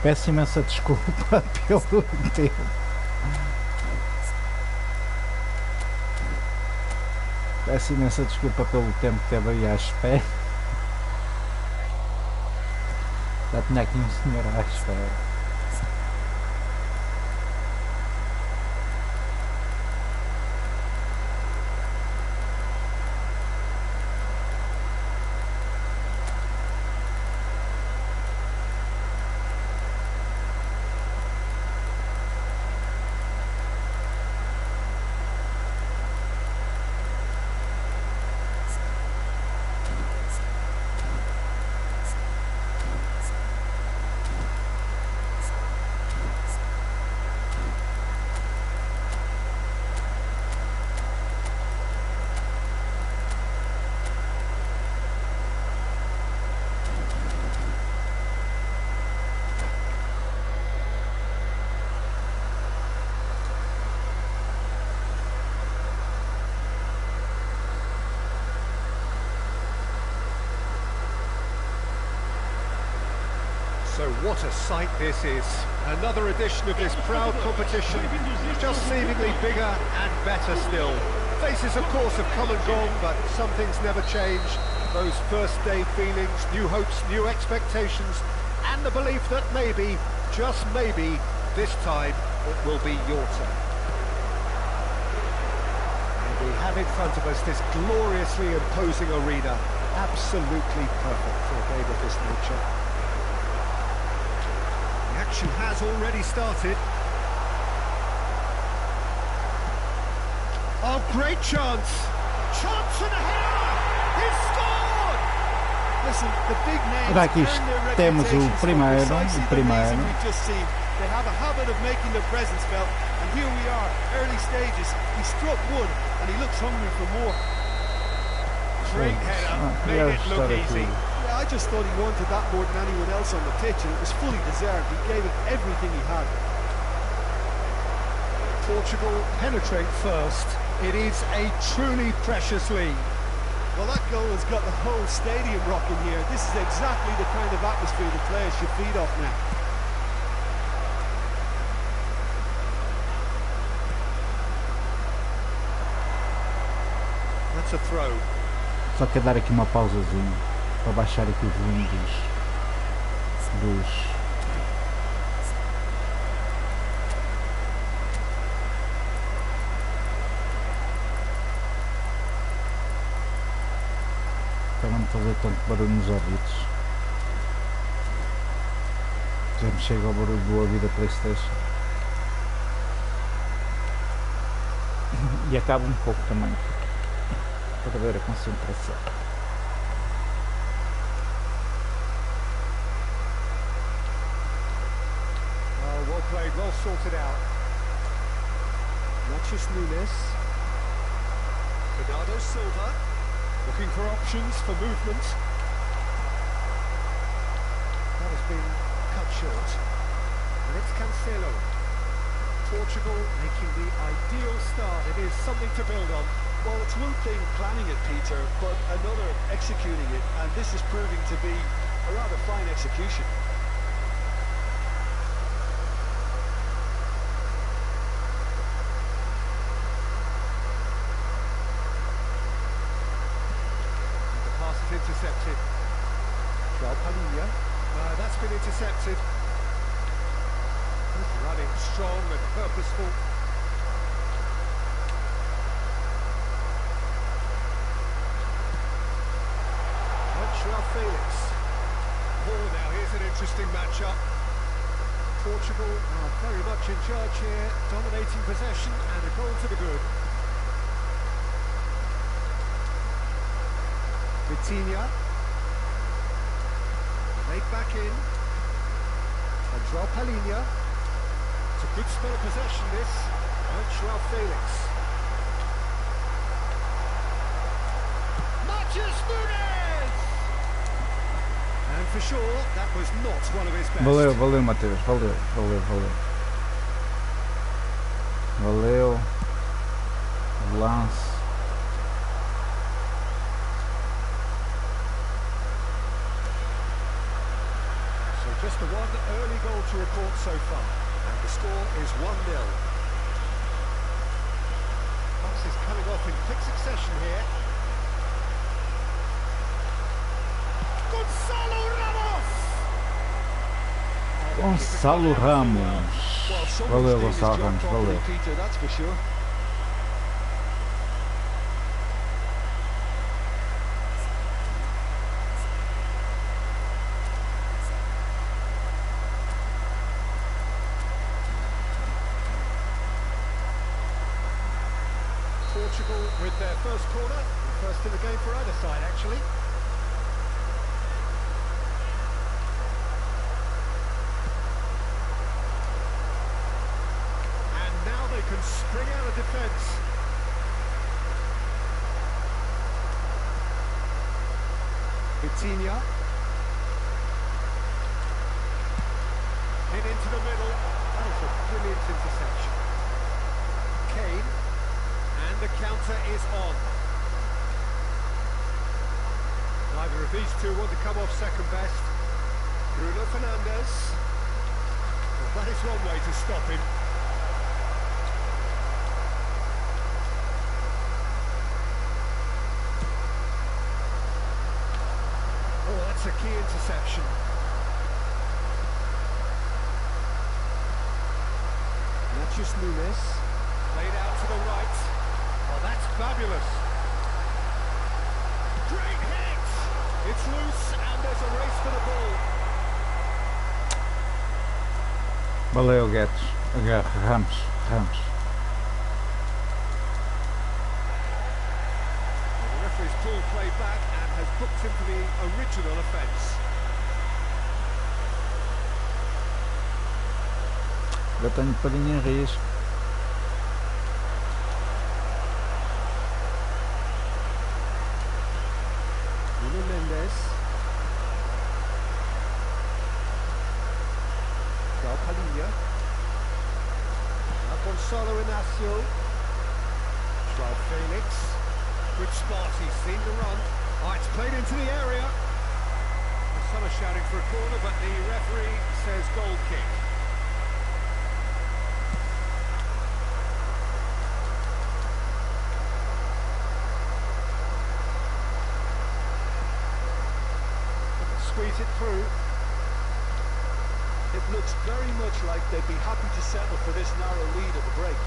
Peço imensa desculpa pelo tempo. Peço imensa desculpa pelo tempo que teve aí à espera. Já tinha aqui um senhor à espera. So what a sight this is. Another edition of this proud competition, just seemingly bigger and better still. Faces, of course, have come and gone, but some things never change. Those first day feelings, new hopes, new expectations, and the belief that maybe, just maybe, this time it will be your turn. And we have in front of us this gloriously imposing arena, absolutely perfect for a game of this nature. The action has already started. Oh, great chance! Chance and a header! He's scored! Listen, the big names Aqui earn their temos o reputations for primeiro, precisely o the reason primeiro. we've just seen. They have a habit of making their presence felt, and here we are, early stages. He struck one, and he looks hungry for more. Great header, made it look easy. Yeah, I just thought he wanted that more than anyone else on the pitch, and it was fully deserved. He gave it everything he had. Portugal penetrate first. It is a truly precious lead. Well, that goal has got the whole stadium rocking here. This is exactly the kind of atmosphere the players should feed off now. That's a throw. Só quero dar aqui uma pausazinha para baixar aqui o volume dos para não fazer tanto barulho nos ouvidos. Já me chega ao barulho do ouvido da PlayStation e acaba um pouco também para perder a concentração. Oh, well played, well sorted out. Matches Nunes. Bernardo Silva. Looking for options for movement. That has been cut short. And it's Cancelo. Portugal making the ideal start. It is something to build on. Well, it's one thing planning it, Peter, but another executing it, and this is proving to be a rather fine execution. The pass is intercepted. Palhinha. That's been intercepted. Running strong and purposeful. Felix. Oh, now here's an interesting matchup. Portugal are very much in charge here, dominating possession and a goal to the good. Vitinha. Laid back in. And Palhinha. It's a good spell of possession, this. And Felix. Matches Nunes! And for sure, that was not one of his best. Valeu, Mateus, valeu. Valeu. Lance. So just the one early early goal to report so far, and the score is 1-0. Passes coming off in quick succession here. Gonzalo Ramos! Gonçalo Ramos. Valeu, Gonçalo Ramos, valeu. Peter, that's for sure. Portugal with their first corner, first in the game for either side actually. And now they can spring out of defence. Vitinha. In into the middle, that is a brilliant interception. Kane. And the counter is on. Neither of these two want to come off second best. Bruno Fernandes. Well, that is one way to stop him. Oh, that's a key interception. Natchez Nunes. Played out to the right. Oh, that's fabulous. Great hit! It's loose and there's a race for the ball. Valeu, Guedes. Ramos. Well, the referee's called play back and has booked him for the original offence. Eu tenho um bocadinho em risco. Mendes. Palinha. Now Gonzalo Inacio. Joao Felix. Good spot, he's seen the run. Oh, it's played into the area. And some are shouting for a corner, but the referee says goal kick. Squeeze it through. It looks very much like they'd be happy to settle for this narrow lead at the break.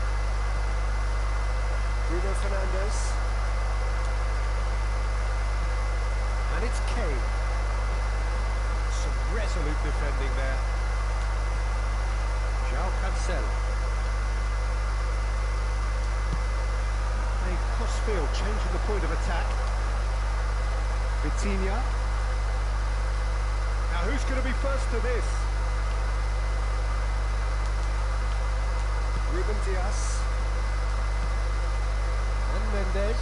Bruno Fernandes. And it's Kane. Some resolute defending there. João Cancelo. A cross-field, changing the point of attack. Vitinha. Now who's going to be first to this? Ruben Dias. And Mendes.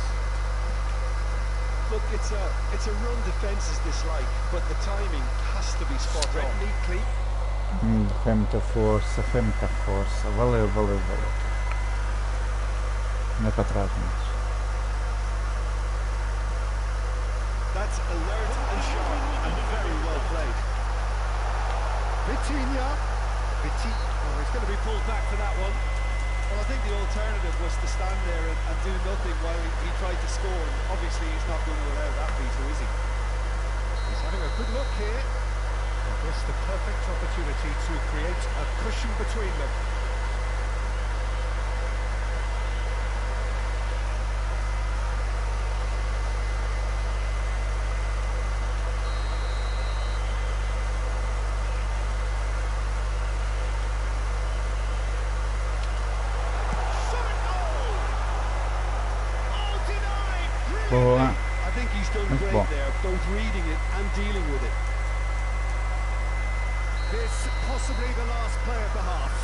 Look, it's a run defences dislike, but the timing has to be spot Spread on. neatly. Foi muita força. Valeu. Não é para trás, mas... That's alert and sharp and very well played. Vitinha. Oh, he's going to be pulled back for that one. Well, I think the alternative was to stand there and do nothing while he tried to score. And obviously, he's not going to allow that, Peter, is he? He's having a good look here. And this the perfect opportunity to create a cushion between them. Boa. I think he's done Muito great bom. there, both reading it and dealing with it. This possibly the last play of the half.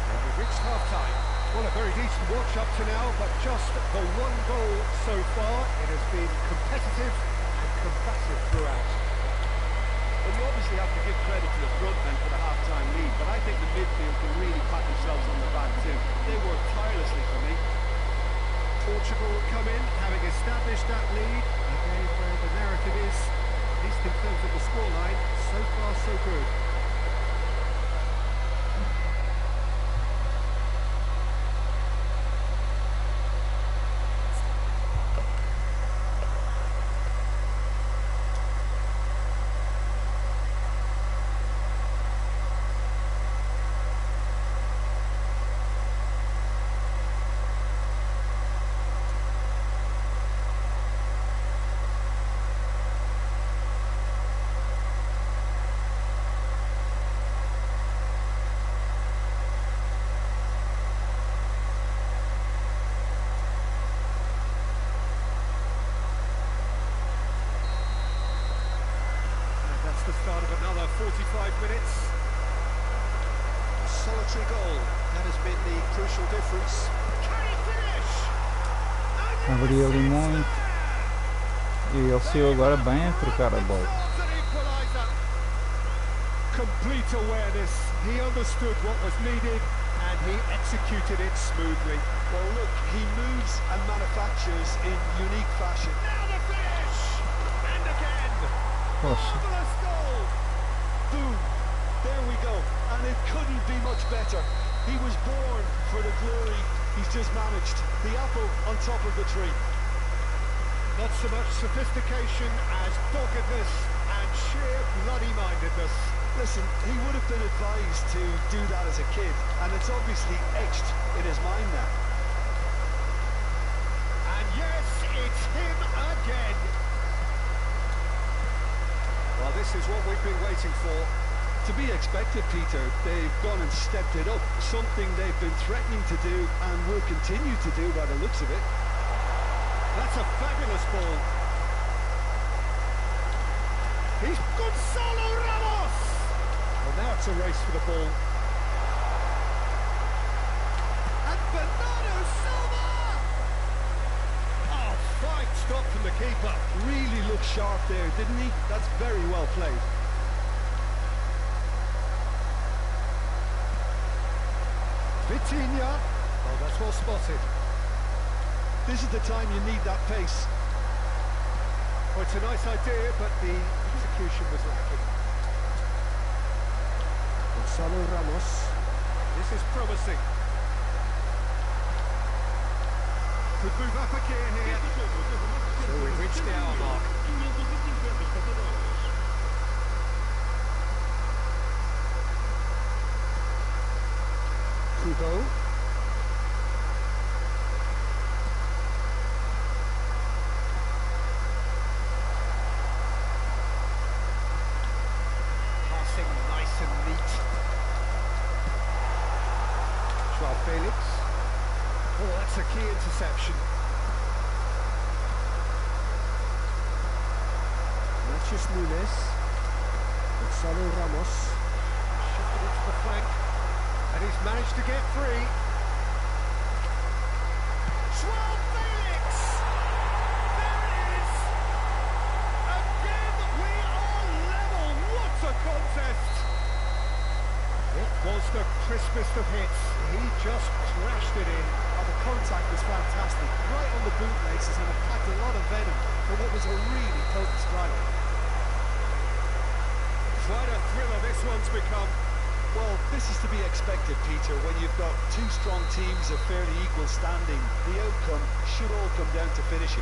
And we've reached half-time. Well, a very decent watch up to now, but just the one goal so far. It has been competitive and combative throughout. Well, you obviously have to give credit to the front men for the half-time lead, but I think the midfield can really pat themselves on the back too. They work tirelessly for me. Portugal come in, having established that lead. Again, where the narrative is, at least in terms of the scoreline, so far so good. The start of another 45 minutes. A solitary goal, that has been the crucial difference. Can he finish? Abri ali muito. E ele saiu agora bem a trocar a bola. Complete awareness. He understood what was needed and he executed it smoothly. Well, look, he moves and manufactures in unique fashion. Now the finish! And again! Poxa. Marvellous goal! Boom! There we go. And it couldn't be much better. He was born for the glory. He's just managed. The apple on top of the tree. Not so much sophistication as doggedness and sheer bloody-mindedness. Listen, he would have been advised to do that as a kid, and it's obviously etched in his mind now. And yes, it's him again. Well, this is what we've been waiting for. To be expected, Peter. They've gone and stepped it up, something they've been threatening to do and will continue to do by the looks of it. That's a fabulous ball. He's Gonzalo Ramos! Well, now it's a race for the ball. And Bernardo Silva! Oh, fine stop from the keeper. Really looked sharp there, didn't he? That's very well played. Vitinha. Oh, that's well spotted. This is the time you need that pace. Well, it's a nice idea, but the execution was lacking. Gonzalo Ramos. This is promising. Could move up a gear here. So we've reached the hour mark. Hugo. Passing nice and neat. Joao Felix. Oh, that's a key interception. Matias Nunes. Gonzalo Ramos. Shifted it to the flank. And he's managed to get free. Joao Felix! There it is! Again, we are level. What a contest! It was the crispest of hits. He just crashed it in. Oh, the contact was fantastic. Right on the bootlaces and it packed a lot of venom for what was a really potent strike. Quite a thriller this one's become. Well, this is to be expected, Peter, when you've got two strong teams of fairly equal standing. The outcome should all come down to finishing.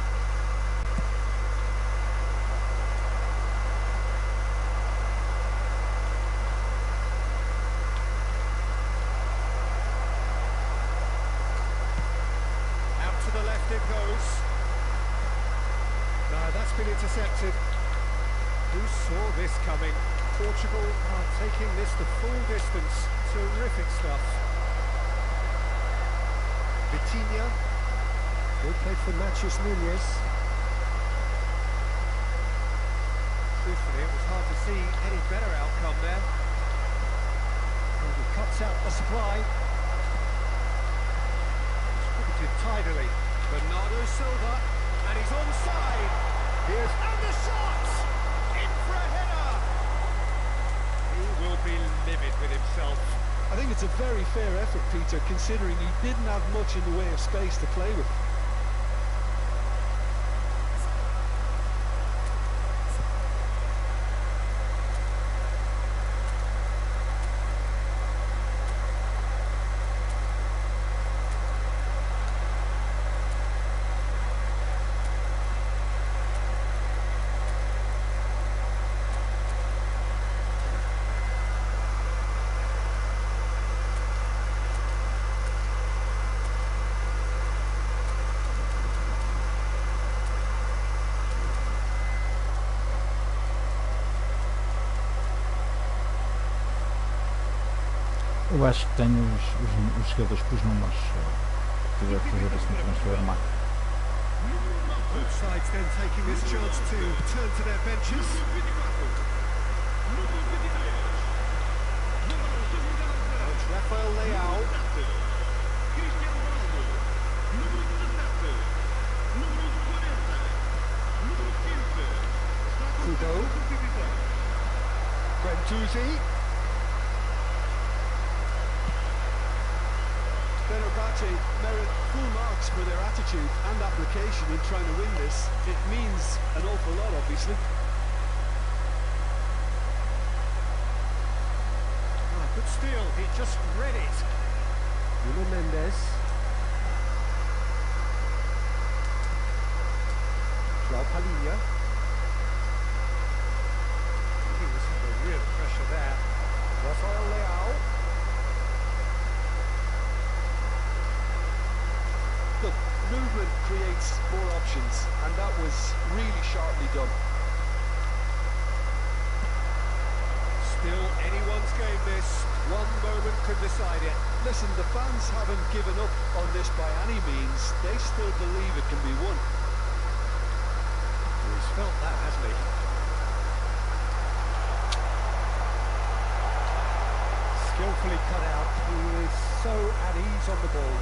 Out to the left it goes. No, that's been intercepted. Who saw this coming? Portugal are taking this the full distance. Terrific stuff. Vitinha. Good play for Matias Nunes. Truthfully, it was hard to see any better outcome there. And he cuts out the supply. Distributed tidily. Bernardo Silva, and he's onside. Here's and the shot! In for a header! He will be livid with himself. I think it's a very fair effort, Peter, considering he didn't have much in the way of space to play with. Eu acho que tenho os jogadores com os números. Se tiver que fazer assim um transfer má. Both sides then taking this chance to turn to their benches. Coach Rafael Leao. Kudo. Guendouzi. Fenerbahce merit full marks for their attitude and application in trying to win this. It means an awful lot, obviously. Good steal, he just read it. Nuno Mendes. João Palhinha. He was under real pressure there. Rafael Leao. Look, movement creates more options, and that was really sharply done. Still anyone's game this. One moment could decide it. Listen, the fans haven't given up on this by any means. They still believe it can be won. He's felt that, hasn't he? Skillfully cut out. He is so at ease on the ball.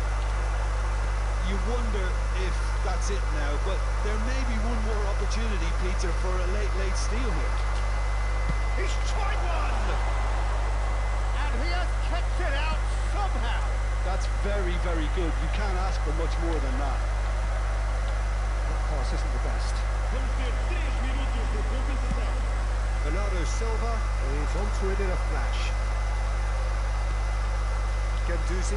You wonder if that's it now, but there may be one more opportunity, Peter, for a late steal here. He's tried one! And he has kept it out somehow. That's very, very good. You can't ask for much more than that. That pass isn't the best. Bernardo Silva is onto it in a flash. Guendouzi.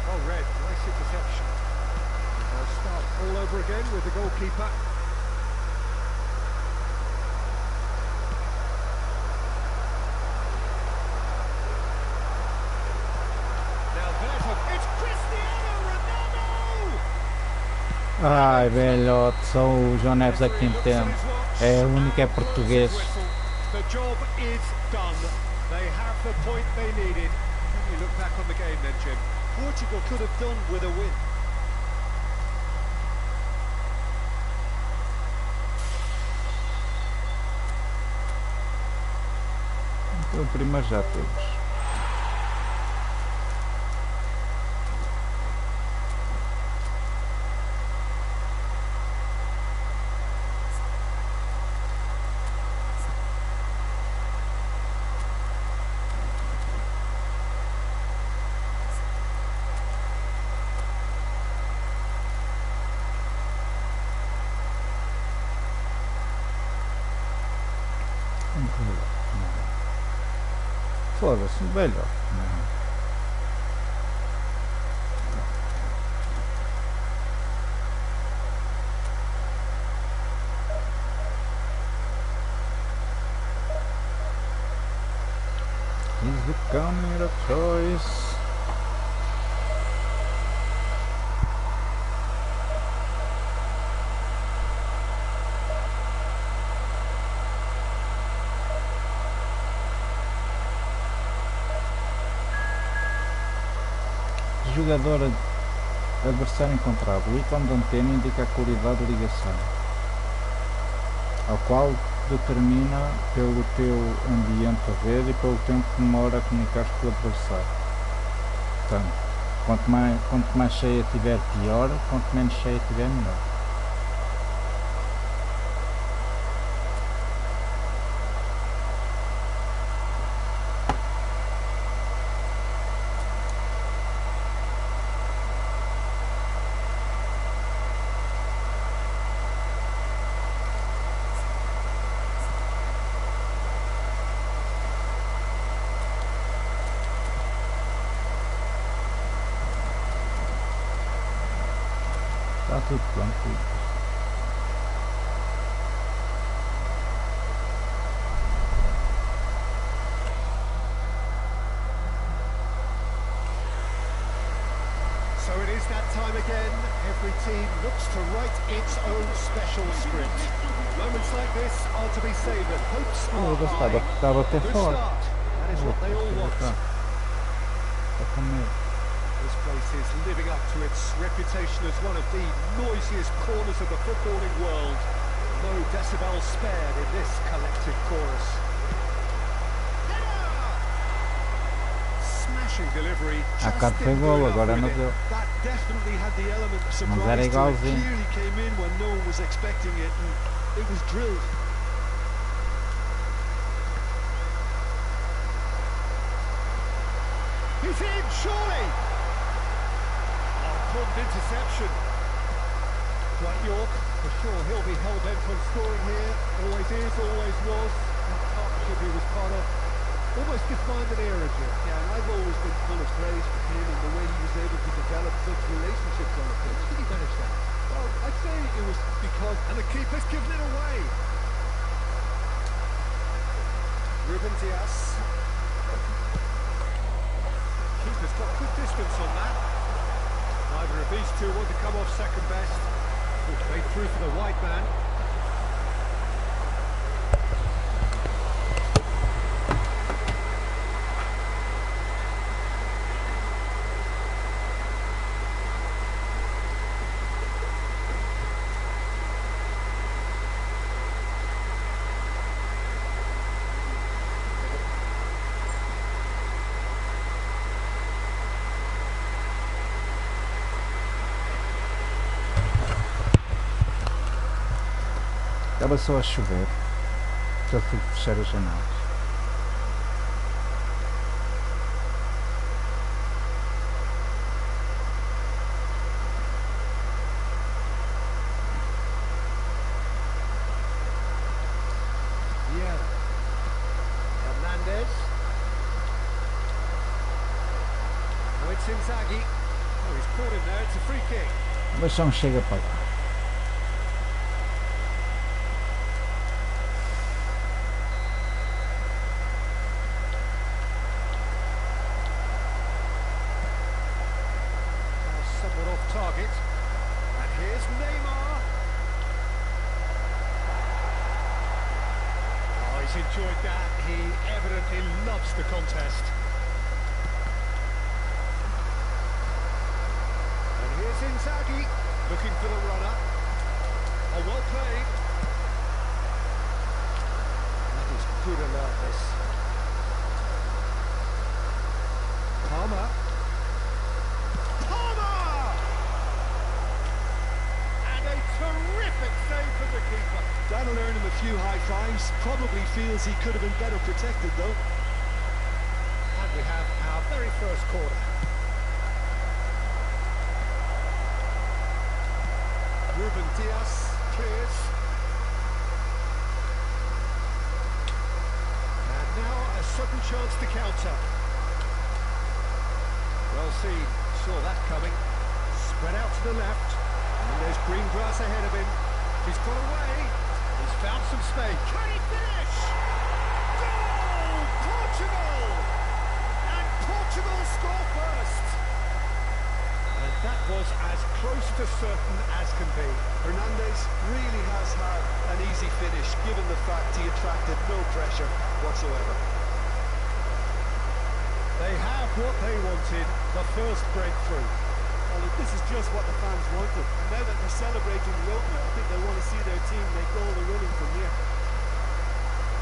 Oh, red, nice interception. They'll start all over again with the goalkeeper. Now there's a... It's Cristiano Ronaldo! Ai, velhote, só o João Neves é que entende. É o único que é português. The job is done. They have the point they needed. You look back on the game then, Jim. Portugal could have done with a win. Então o primeiro já temos. Foda-se, velho. He's becoming a choice. Jogador adversário encontrado. O ícone da antena indica a qualidade de ligação, ao qual determina pelo teu ambiente da rede e pelo tempo que demora a comunicar com o adversário. Portanto, quanto mais cheia tiver, pior. Quanto menos cheia tiver, melhor. Está tudo pronto. So it is that time again. Every team looks to write its own special script. Moments like this are to be savoured. Hopes are high. Estava até Good fora. start. That is what they all want. Está com medo. This place is living up to its reputation as one of the noisiest corners of the footballing world. No decibel spared in this collective chorus. Smashing delivery. A carta foi boa, agora não deu. That definitely had the element of Mas surprise era to it. igualzinho. Clearly came in when no one was expecting it, and it was drilled. He's in, surely! Oh, important interception. Dwight York, for sure he'll be hell-bent on scoring here. Always is, always was. That partnership he was part of almost defined an era, Jim. Yeah, and I've always been full of praise for him and the way he was able to develop such relationships on the pitch. How did he manage that? Well, I'd say it was because... And the keeper's given it away. Ruben Diaz. Keeper's got good distance on that. Neither of these two want to come off second best. Made through for the wide man. Estava só a chover. Já fui fechar as janelas. Yeah. Hernandez. Oh, it's Inzaghi. Oh, he's caught him there. It's a free kick. Mas só chega para lá. Somewhat off target. And here's Neymar. Oh, he's enjoyed that. He evidently loves the contest. And here's Inzaghi, looking for the runner. Oh, well played. That is good alertness. Palmer. Terrific save from the keeper. That'll earn him a few high fives. Probably feels he could have been better protected though. And we have our very first corner. Ruben Diaz clears. And now a sudden chance to counter. Well seen, saw that coming. Spread out to the left. And there's green grass ahead of him. He's got away. He's found some space. Can he finish? Goal! Portugal! And Portugal score first. And that was as close to certain as can be. Hernandez really has had an easy finish, given the fact he attracted no pressure whatsoever. They have what they wanted, the first breakthrough. Well, this is just what the fans wanted. And now that they're celebrating the opener, I think they want to see their team make all the running from here.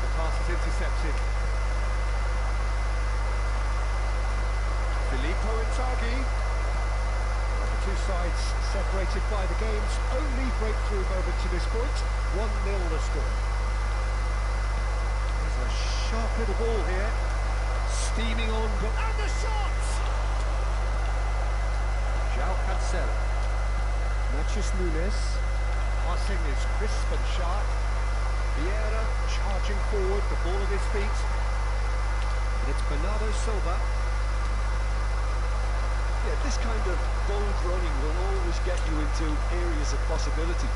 The pass is intercepted. Filippo Inzaghi. The two sides separated by the game's only breakthrough moment to this point. 1-0 the score. There's a sharp little ball here. Steaming on. And the shot! João Cancelo. Nachos Nunes. Passing is crisp and sharp. Vieira charging forward, the ball at his feet. And it's Bernardo Silva. Yeah, this kind of bold running will always get you into areas of possibility.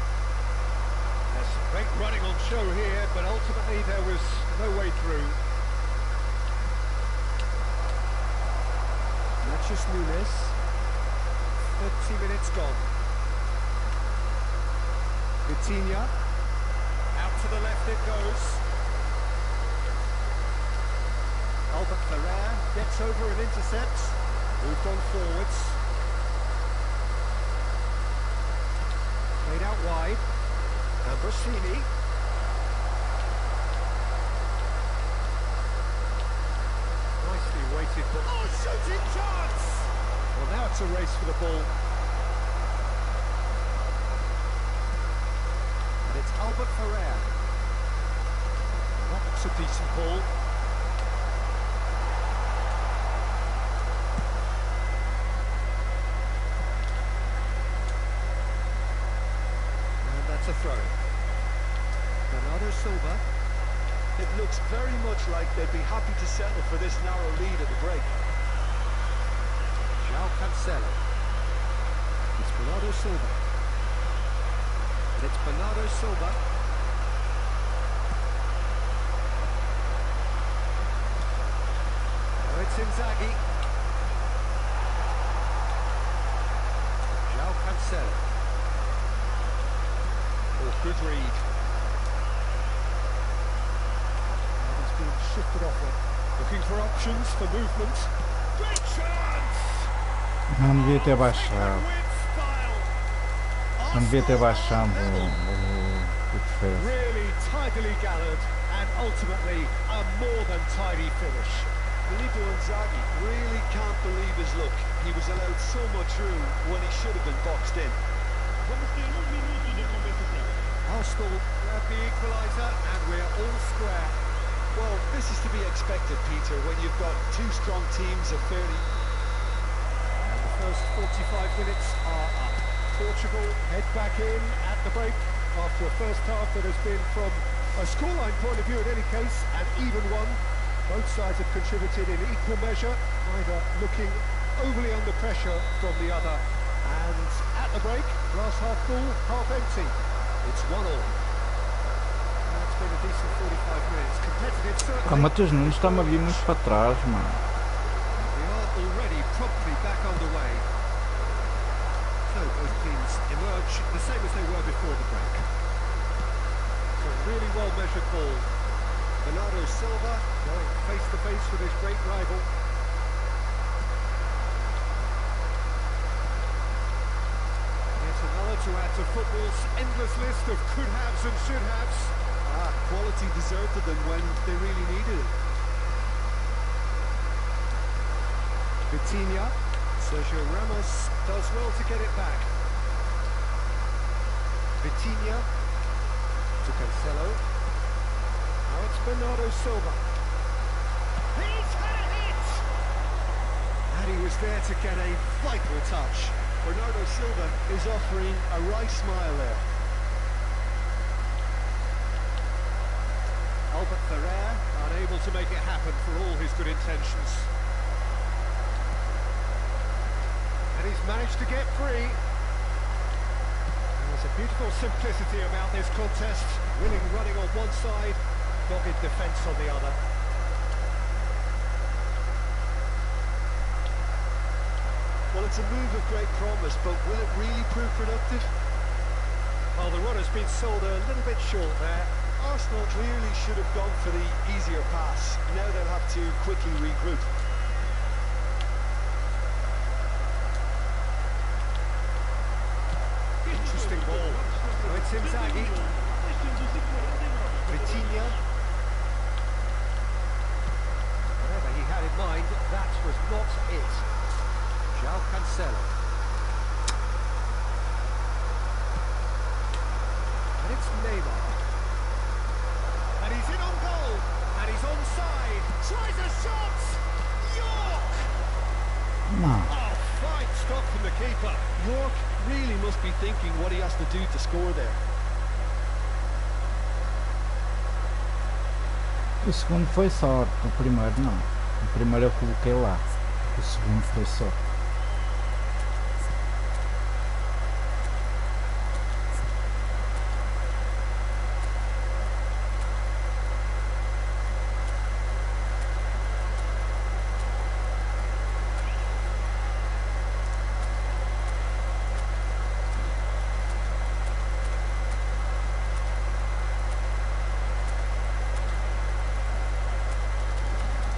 There's some great running on show here, but ultimately there was no way through. Matches Nunes. 30 minutes gone. Vitinha. Out to the left it goes. Albert Ferrer gets over and intercepts. Moved on forwards. Played out wide. Ambrosini. Nicely weighted, but oh, shooting chance! Well, now it's a race for the ball. And it's Albert Ferrer. That's a decent ball. A throw. Bernardo Silva. It looks very much like they'd be happy to settle for this narrow lead at the break. João Cancelo. It's Bernardo Silva. And it's Bernardo Silva. Now it's Inzaghi. João Cancelo. Oh, good read. And he's being shifted off it. Looking for options for movement. Great chance! Não devia ter baixado. Não devia ter baixado o defesa. Really tidily gathered and ultimately a more than tidy finish. Filippo Inzaghi really can't believe his luck. He was allowed so much room when he should have been boxed in. Arsenal grab the equaliser and we're all square. Well, this is to be expected, Peter, when you've got two strong teams of fairly... And the first 45 minutes are up. Portugal head back in at the break after a first half that has been, from a scoreline point of view in any case, an even one. Both sides have contributed in equal measure, neither looking overly under pressure from the other. And at the break, glass half full, half empty. It's 1-all. It's been a decent 45 minutes. Competitive certainly. Ah, Matheus Nunes está-me a vir muito para trás, mano. We are already promptly back underway. So both teams emerge the same as they were before the break. It's a really well measured ball. Bernardo Silva going face to face with his great rival. Another to add to football's endless list of could-haves and should-haves. Quality deserted them when they really needed it. Vitinha. Sergio Ramos does well to get it back. Vitinha to Cancelo. Now it's Bernardo Silva. He's had a hit! And he was there to get a vital touch. Bernardo Silva is offering a wry smile there. Albert Ferrer unable to make it happen for all his good intentions. And he's managed to get free. There's a beautiful simplicity about this contest. Winning running on one side, dogged defence on the other. Well, it's a move of great promise, but will it really prove productive? Well, the run has been sold a little bit short there. Arsenal clearly should have gone for the easier pass. Now they'll have to quickly regroup. Interesting ball. Now it's Inzaghi. Vitinha. Whatever he had in mind, that was not it. João Cancelo. And it's Neymar. And he's in on goal. And he's onside. Tries a shot. York! No. Oh, fine stop from the keeper. York really must be thinking what he has to do to score there. O segundo foi sorte, o primeiro não. O primeiro eu coloquei lá. O segundo foi sorte.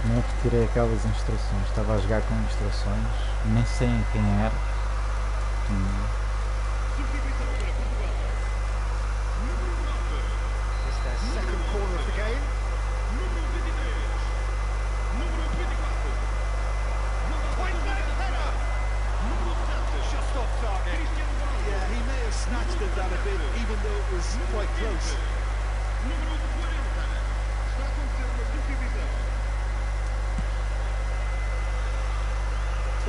Nem retirei aquelas instruções, estava a jogar com instruções, nem sei em quem era. It's their second corner of the game. Point-blank header! Just off target. Yeah, he may have snatched at that a bit, even though it was quite close.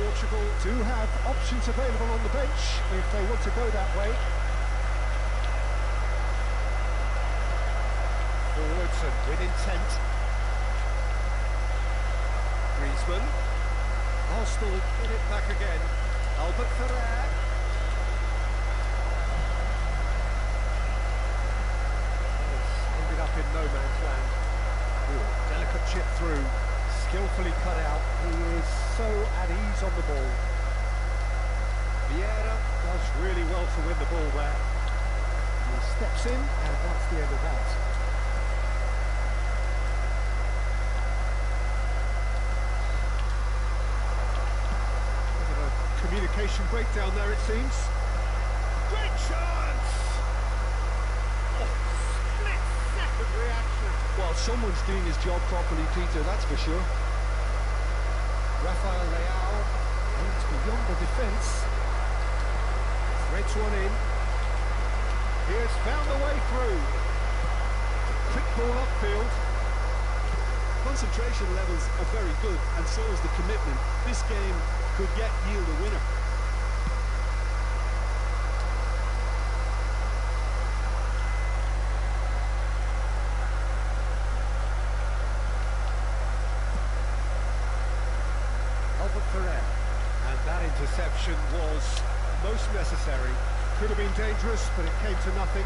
Portugal do have options available on the bench if they want to go that way. Forwards and with intent. Griezmann. Arsenal get it back again. Albert Ferrer. Ended up in no man's land. Ooh, delicate chip through. Skillfully cut out. He is so at ease on the ball. Vieira does really well to win the ball there. He steps in, and that's the end of that. Bit of a communication breakdown there, it seems. Great chance! Oh, split-second reaction. Well, someone's doing his job properly, Peter, that's for sure. Rafael Leao aims beyond the defence. Threads one in. He has found the way through. Quick ball upfield. Concentration levels are very good, and so is the commitment. This game could yet yield a winner. Albert Ferrer. And that interception was most necessary. Could have been dangerous, but it came to nothing.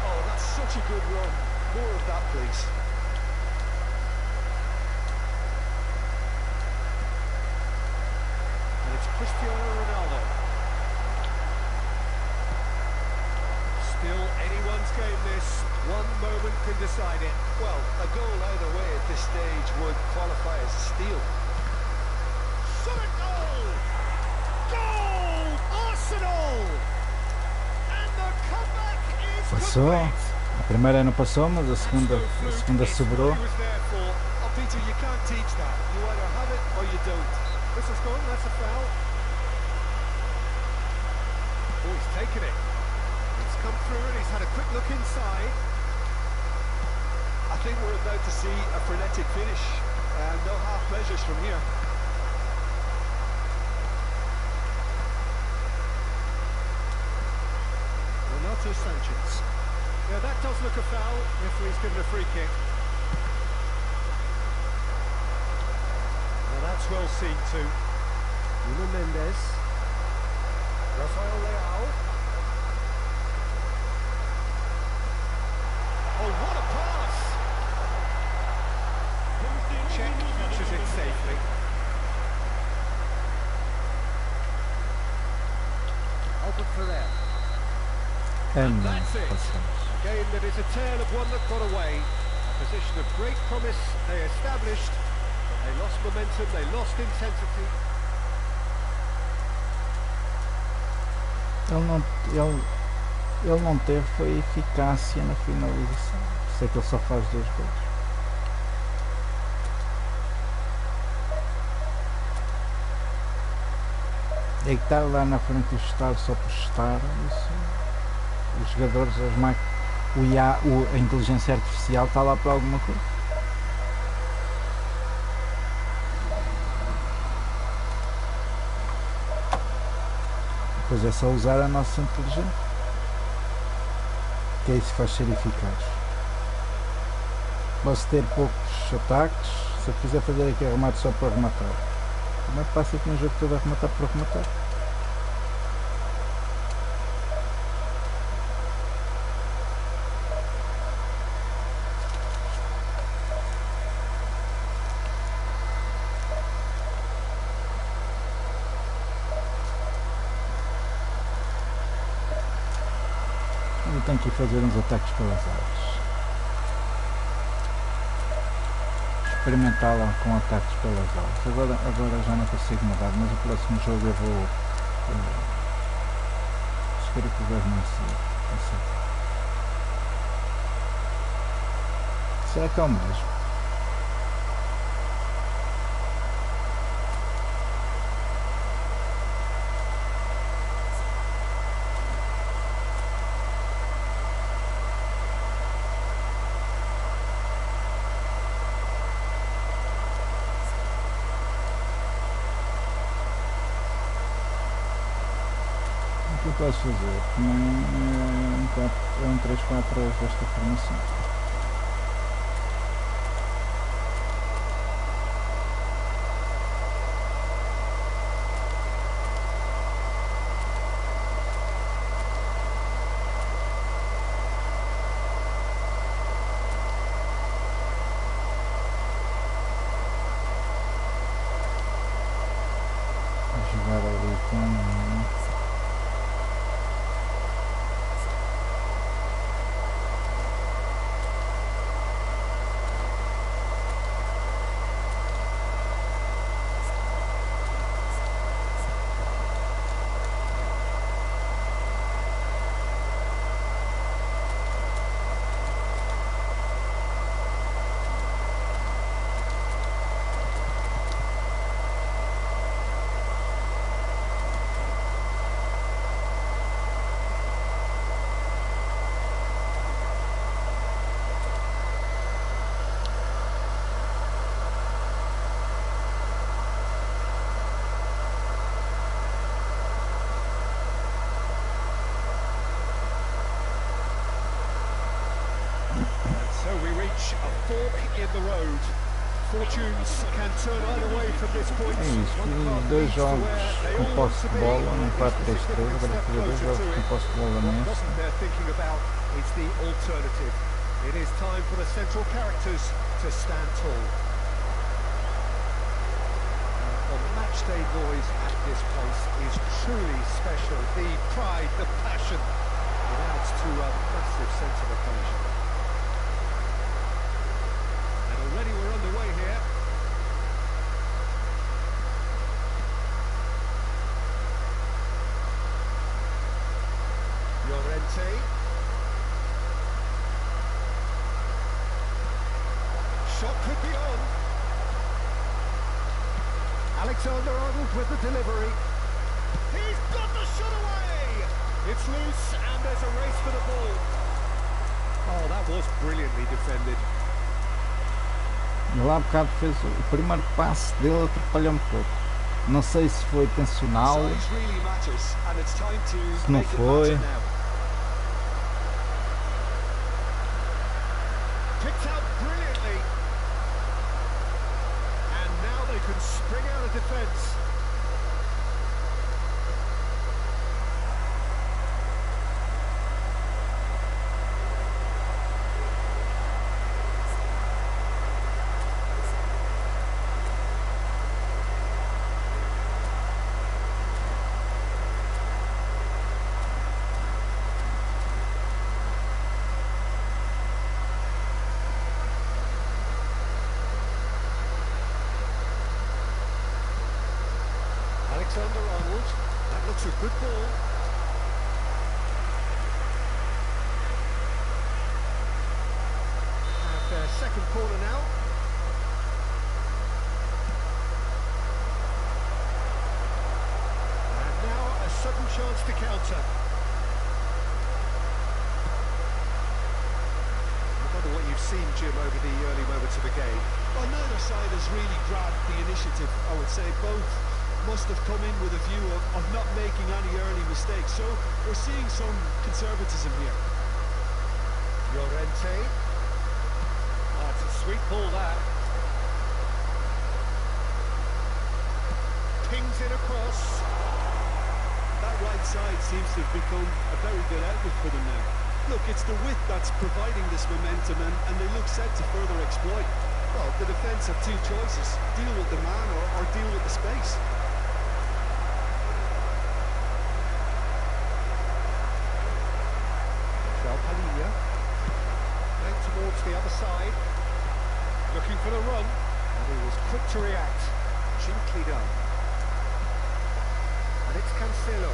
Oh, that's such a good run. More of that, please. And it's Cristiano Ronaldo. Still anyone's game this. One moment can decide it. Well, a goal either way at this stage would qualify as a steal. Shot a goal! Goal! Arsenal! And the comeback is Passou. complete. A primeira não passou, mas a segunda sobrou. He was there for. Oh, Peter, you can't teach that. You either have it or you don't. This has gone, that's a foul. Oh, he's taken it. He's come through and he's had a quick look inside. I think we're about to see a frenetic finish, and no half measures from here. Renato Sanchez. Yeah, that does look a foul. Referee's given a free kick. Well, that's well seen too. Nuno Mendes. Rafael Leao. Oh, what a pass! Check catches it safely. Albert Ferrer. And That's it. A game that is a tale of one that got away. A position of great promise they established, but they lost momentum, they lost intensity. Ele não teve foi eficácia na finalização. Por isso é que ele só faz 2 gols. É que estar lá na frente do estar só por estar, isso, os jogadores, a inteligência artificial está lá para alguma coisa. Depois é só usar a nossa inteligência, que é isso que faz ser eficaz. Posso ter poucos ataques, se eu quiser fazer aqui arremate só para arrematar. Como é que passa aqui um jogo todo a arrematar por arrematar? Eu tenho que ir fazer uns ataques pelas áreas. experimentá-la com ataques pelas alas. Agora já não consigo mudar, mas o próximo jogo eu vou espero que o gajo não se. Será que é o mesmo? O que eu posso fazer? Também é um 3-4 desta formação. Jogar ali com So we reach a fork in the road. Fortunes can turn either way from this point. É isso, os dois jogos com posse de bola, no 4-3-3, agora que dois jogos com posse de bola neste. They're thinking about is the alternative. It is time for the central characters to stand tall. The matchday noise at this place is truly special. The pride, the passion, it adds to a massive sense of occasion. And already we're underway here. Llorente. Shot could be on. Alexander-Arnold with the delivery. He's got the shot away! It's loose and there's a race for the ball. Oh, that was brilliantly defended. Ele há bocado fez o primeiro passe dele, atrapalhou um pouco. Não sei se foi intencional, se não foi. Picked out brilliantly. And now they can spring out of defence. Alexander-Arnold, that looks a good ball. And their second corner now. And now a sudden chance to counter. I wonder what you've seen, Jim, over the early moments of the game. Well, neither side has really grabbed the initiative, I would say. Both must have come in with a view of not making any early mistakes. So we're seeing some conservatism here. Llorente. Oh, it's a sweet ball, that. Pings it across. That right side seems to have become a very good outlet for them now. Look, it's the width that's providing this momentum, and they look set to further exploit. Well, the defence have two choices: deal with the man or deal with the space. Palinia. Back towards the other side. Looking for the run. He was quick to react. Gently done. And it's Cancelo.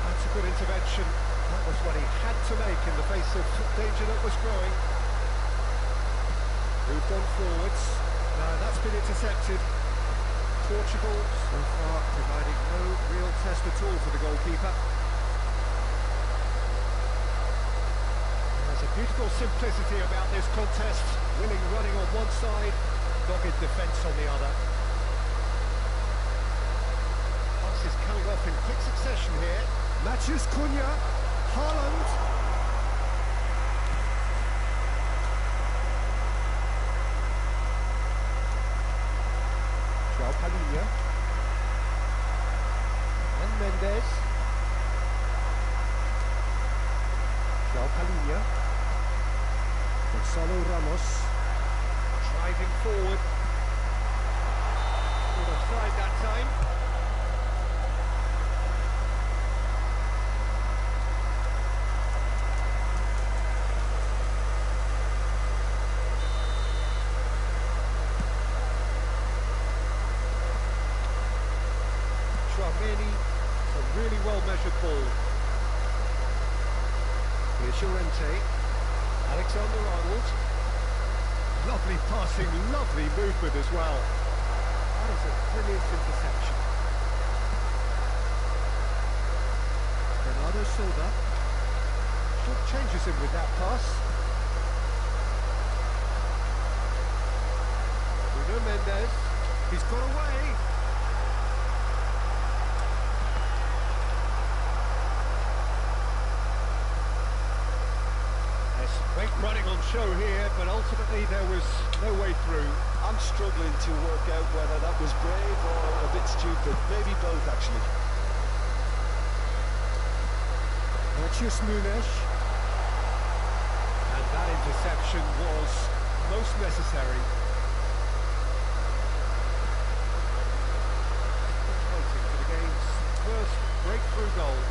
That's a good intervention. That was what he had to make in the face of danger that was growing. Moved on forwards. Now that's been intercepted. Portugal so far providing no real test at all for the goalkeeper. There's a beautiful simplicity about this contest. Willing running on one side, dogged defence on the other. Passes coming off in quick succession here. Matthews Cunha, Haaland. Palhinha and Mendes. Palhinha. Gonzalo Ramos driving forward. Good offside that time. It's a really well-measured ball. Here's Llorente. Alexander-Arnold. Lovely passing, lovely movement as well. That is a brilliant interception. Bernardo Silva. Short changes him with that pass. Bruno Mendes. He's got away. Great running on show here, but ultimately there was no way through. I'm struggling to work out whether that was brave or a bit stupid. Maybe both, actually. Matheus Nunes. And that interception was most necessary. Waiting for the game's first breakthrough goal.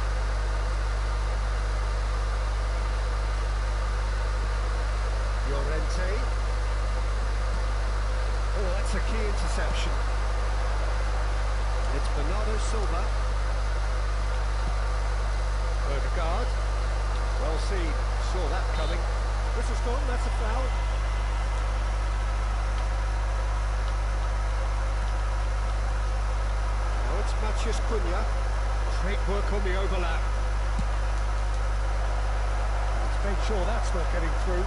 Llorente. Oh, that's a key interception. It's Bernardo Silva. Odegaard. Well seen. Saw that coming. This has gone, that's a foul. Now it's Matheus Cunha. Great work on the overlap. Let's make sure that's not getting through.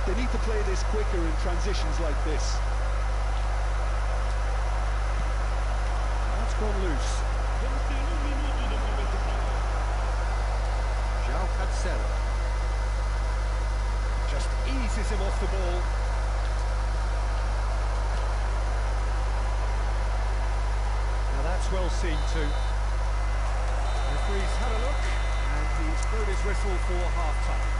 They need to play this quicker in transitions like this. That's gone loose. João Cancelo. Just eases him off the ball. Now that's well seen too. The referee's had a look and he's blown his whistle for half-time.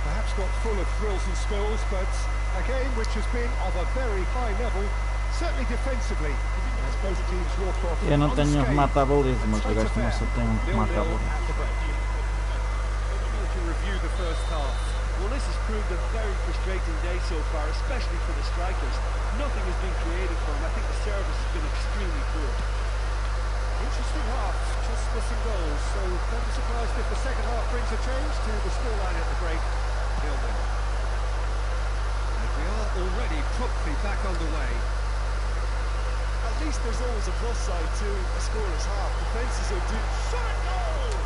Perhaps got full of thrills and spills, but a game which has been of a very high level, certainly defensively, as both teams walk off. Eu não tenho remate à baliza, mas o gajo também só tem remate à baliza. To review the first half. Well, this has proved a very frustrating day so far, especially for the strikers. Nothing has been created for them. I think the service has been extremely poor. Interesting half, just missing goals, so don't be surprised if the second half brings a change to the scoreline at the break. 0-0. And we are already promptly back underway. At least there's always a plus side to a scoreless half. Defences are due. Shot goal!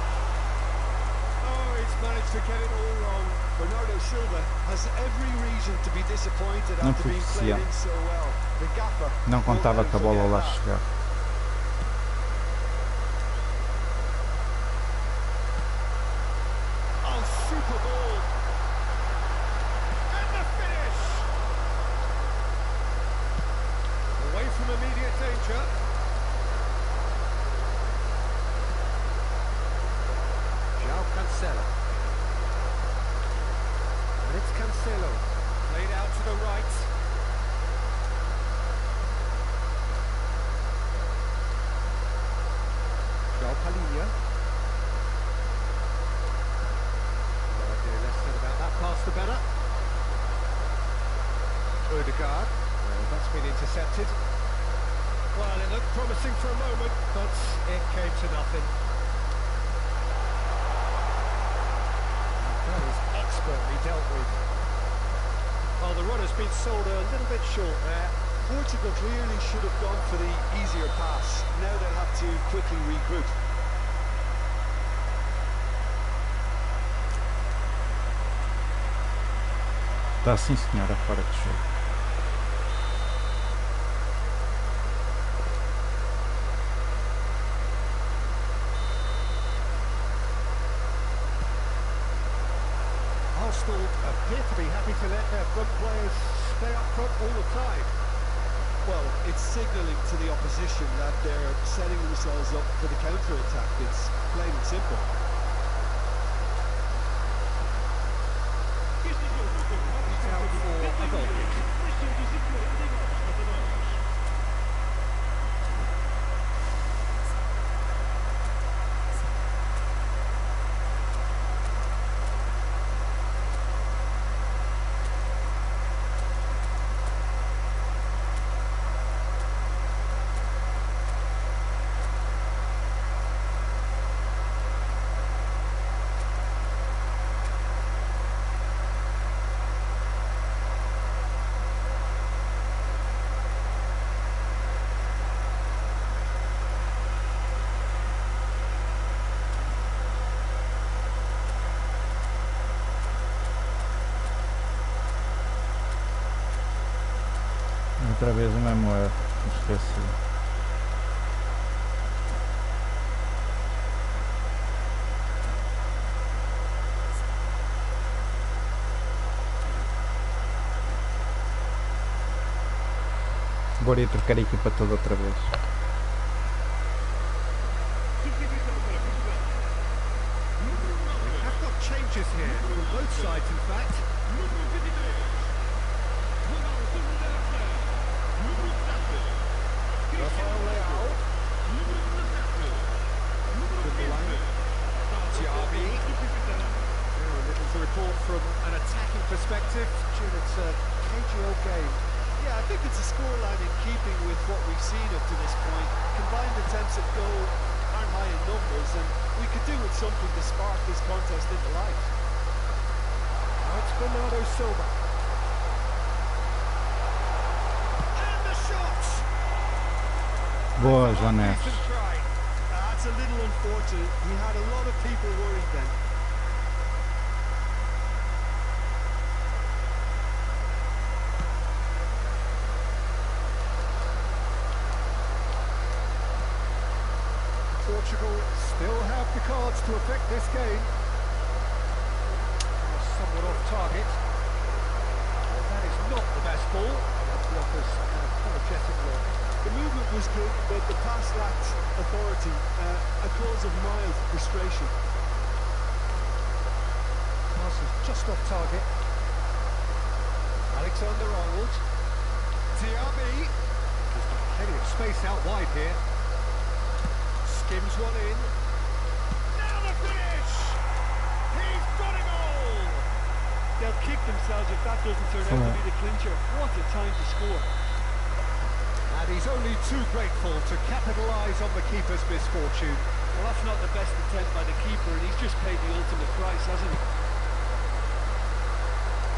Oh, he's managed to get it all wrong. Bernardo Silva has every reason to be disappointed Não after foi being played in so well. The gaffer Não contava com a bola lá chegar. Super ball. And the finish. Away from immediate danger. João Cancelo. And it's Cancelo. Played out to the right. Palhinha. Less said about that pass Odegaard. That's been intercepted. Well, it looked promising for a moment, but it came to nothing. That is expertly dealt with. Well, the run has been sold a little bit short there. Portugal clearly should have gone for the easier pass. Now they'll have to quickly regroup. Tá sim senhora, fora de jogo. Arsenal appear to be happy to let their front players stay up front all the time. Well, it's signalling to the opposition that they're setting themselves up for the counter-attack. It's plain and simple. Out for a goal kick. Outra vez o mesmo erro, esqueci. Bora ir trocar a equipa toda outra vez. I've got changes here from both sides, in fact. Report from an attacking perspective. It's a cagey old game. Yeah, I think it's a scoreline in keeping with what we've seen up to this point. Combined attempts at goal aren't high in numbers, and we could do with something to spark this contest into life. Now it's Bernardo Silva. And the shot! Boa, Jones. That's a little unfortunate. He had a lot of people worried then. Portugal still have the cards to affect this game. Somewhat off target. Well, that is not the best ball. That's the offers an apologetic look. The movement was good, but the pass lacked authority, a cause of mild frustration. Pass is just off target. Alexander-Arnold. Diaby. There's plenty of space out wide here. Skims one in. Now the finish! He's got it all! They'll kick themselves if that doesn't turn out to be the clincher. What a time to score. And he's only too grateful to capitalise on the keeper's misfortune. Well, that's not the best attempt by the keeper, and he's just paid the ultimate price, hasn't he?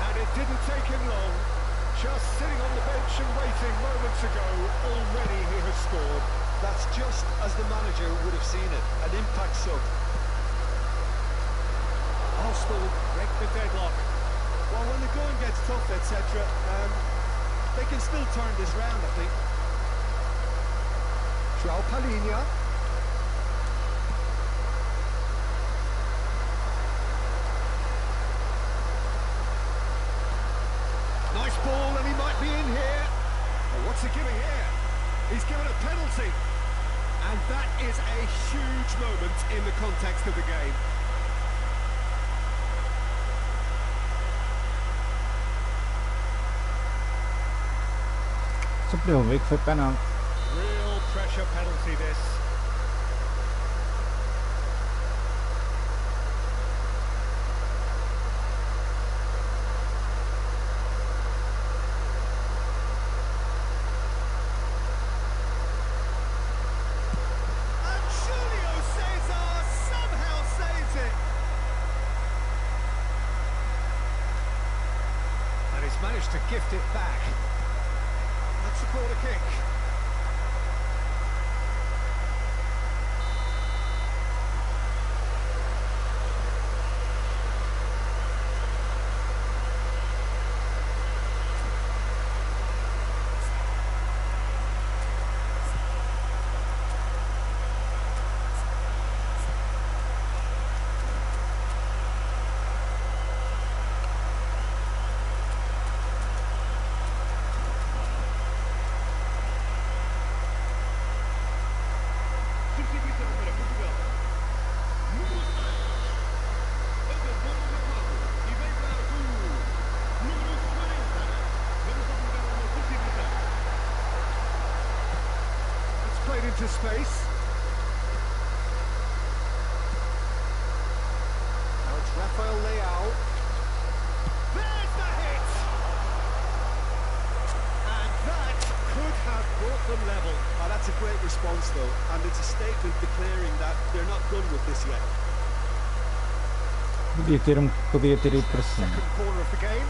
And it didn't take him long. Just sitting on the bench and waiting moments ago, already he has scored. That's just as the manager would have seen it, an impact sub. Arsenal break the deadlock. Well, when the going gets tough, etc., they can still turn this round, I think. João Palhinha. Nice ball, and he might be in here. Oh, what's he giving here? He's given a penalty. And that is a huge moment in the context of the game. Só para ele ver que foi penalti. Real pressure penalty this. He's managed to gift it back. That's the corner kick. Substituição para Portugal. Número 6. Abandono do quadro e vem para o número 40. Vamos alugar uma substituição. It's played into space. Now it's Rafael Leao. There's the hit! And that could have brought them level. Oh, that's a great response, though, and it's a statement declaring that they're not done with this yet. Podia ter ido para cima. Second corner of the game.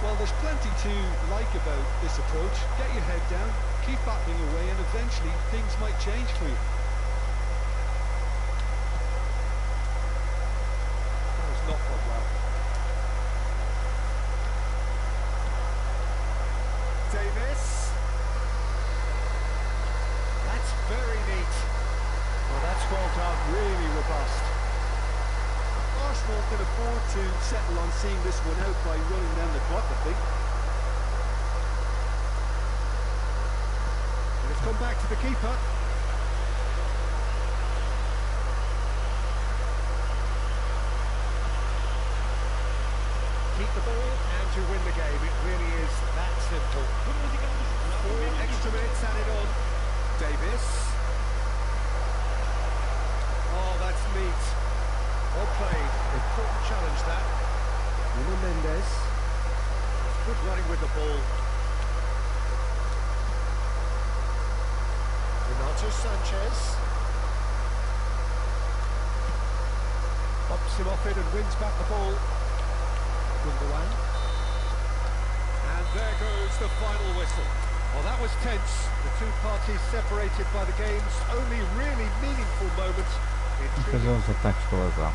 Well, there's plenty to like about this approach. Get your head down, keep battling away, and eventually things might change for you. That was not gone well. Davis. That's very neat. Well, that's well done, really robust. Arsenal can afford to settle on seeing this one out by running down the clock, I think. And it's come back to the keeper. Keep the ball and you win the game. It really is that simple. 4 extra minutes added on. Davis. Oh, that's neat. Well played. Important challenge that. Nuno Mendes. Good running with the ball. Renato Sanchez. Pops him off it and wins back the ball. Gundogan. And there goes the final whistle. Well, that was tense. The two parties separated by the game's only really meaningful moment. Fazer uns ataques com lesão.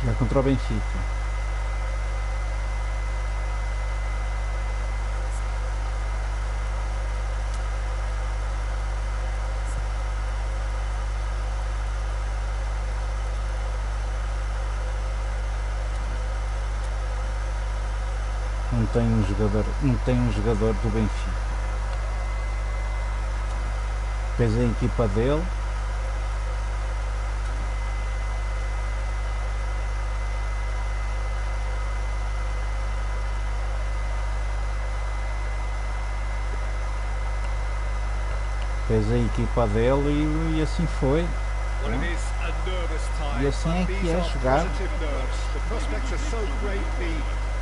Já contra o Benfica. Não tem um jogador do Benfica. Depois a equipa dele. Fez a equipa dele e assim foi. E assim é que é jogar.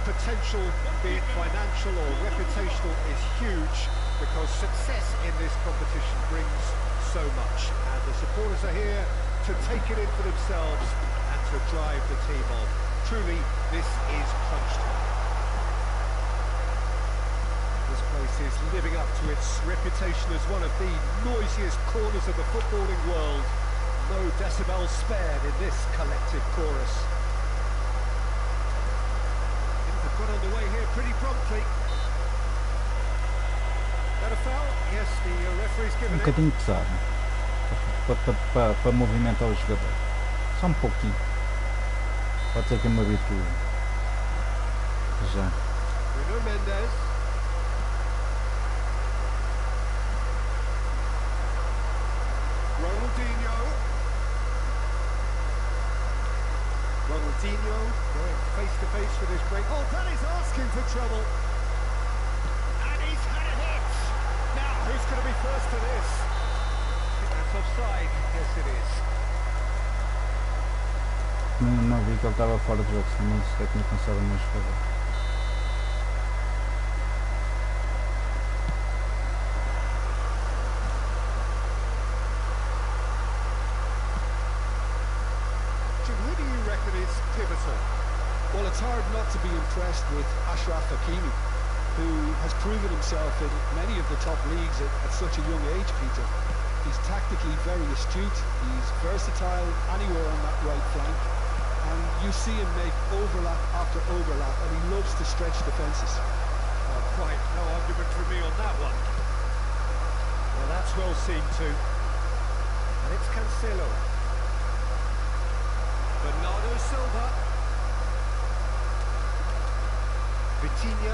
Potential, be it financial or reputational, is huge because success in this competition brings so much, and the supporters are here to take it in for themselves and to drive the team on. Truly, this is crunch time. This place is living up to its reputation as one of the noisiest corners of the footballing world. No decibels spared in this collective chorus. Got underway here pretty promptly. That a foul? Yes, the referee's given it. Bocadinho pesado para movimentar o jogador. Só pouquinho. Pode ser que eu me habitue. Já. Bruno Mendes. Ronaldinho going face to face with his great... Oh, that is asking for trouble. And he's had a hit. Now, who's going to be first to this? I think that's offside. Yes, it is. Não vi que ele estava fora do jogo, senão sequer tinha pensado no jogador. Well, it's hard not to be impressed with Achraf Hakimi, who has proven himself in many of the top leagues at such a young age, Peter. He's tactically very astute, he's versatile anywhere on that right flank, and you see him make overlap after overlap, and he loves to stretch defences. Oh, quite no argument from me on that one. Well, that's well seen too. And it's Cancelo. Bernardo Silva. Vitinha.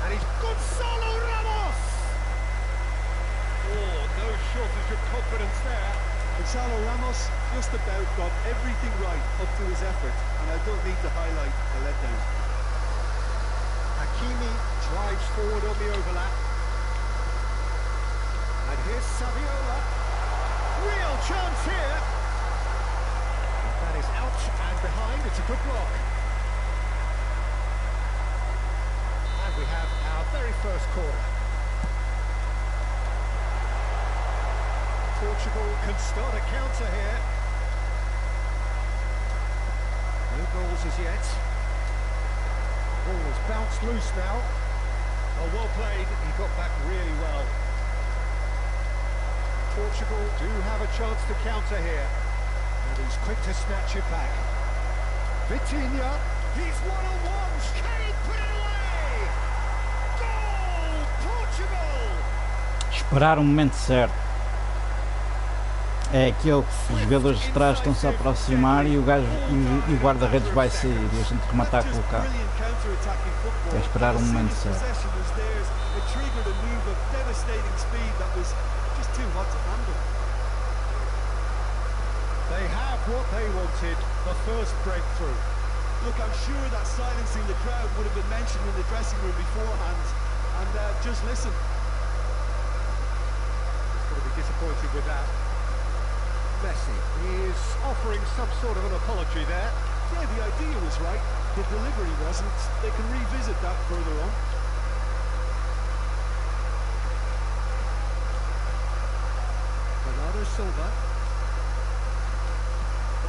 And he's Gonzalo Ramos! Oh, no shortage of confidence there. Gonzalo Ramos just about got everything right up to his effort, and I don't need to highlight the letdown. Hakimi drives forward on the overlap. And here's Saviola. Real chance here. That is out and behind. It's a good block. And we have our very first corner. Portugal can start a counter here. No goals as yet. Ball has bounced loose now. Oh, well played. He got back really well. Portugal do have a chance to counter here. And he's quick to snatch it back. Vitinha, he's one-on-one. Can he put it away? Goal, Portugal! Esperar o momento certo. É aquele que os jogadores de trás estão-se a aproximar e o guarda-redes vai sair e a gente rematar a colocar. É esperar o momento certo. They have what they wanted, the first breakthrough. Look, I'm sure that silencing the crowd would have been mentioned in the dressing room beforehand, and just listen. He's going to be disappointed with that. Messi is offering some sort of an apology there. Yeah, the idea was right, the delivery wasn't. They can revisit that further on. Silva.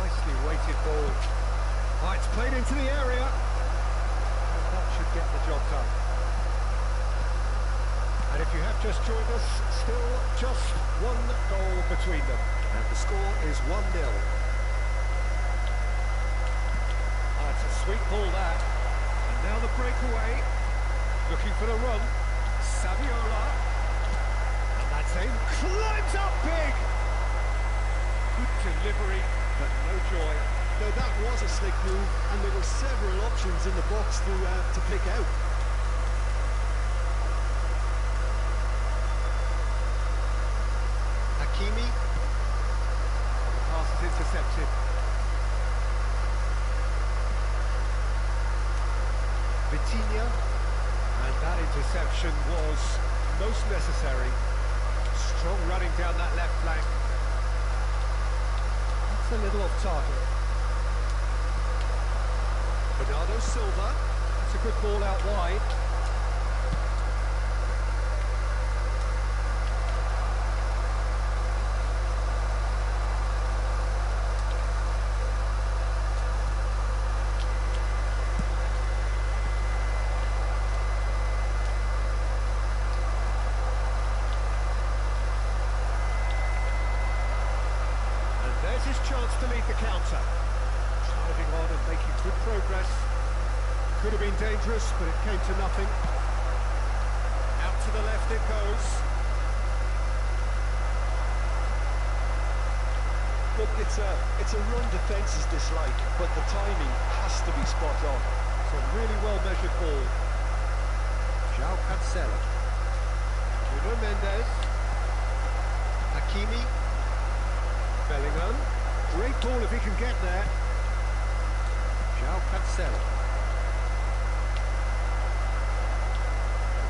Nicely weighted ball. Oh, it's played into the area. And that should get the job done. And if you have just joined us, still just one goal between them. And the score is 1-0. That's a sweet ball that. And now the breakaway. Looking for the run. Saviola. And that's in. Climbs up big. Good delivery, but no joy. Now that was a slick move, and there were several options in the box to pick out. Hakimi. And the pass is intercepted. Vitinha. And that interception was most necessary. Strong running down that left flank. That's a little off target. Bernardo Silva. That's a good ball out wide. There's his chance to lead the counter. Driving on and making good progress. Could have been dangerous, but it came to nothing. Out to the left it goes. Look, it's a run defence's dislike, but the timing has to be spot on. It's a really well-measured ball. João Cancelo. Nuno Mendes. Hakimi. Bellingham. Great ball if he can get there. João Cancelo.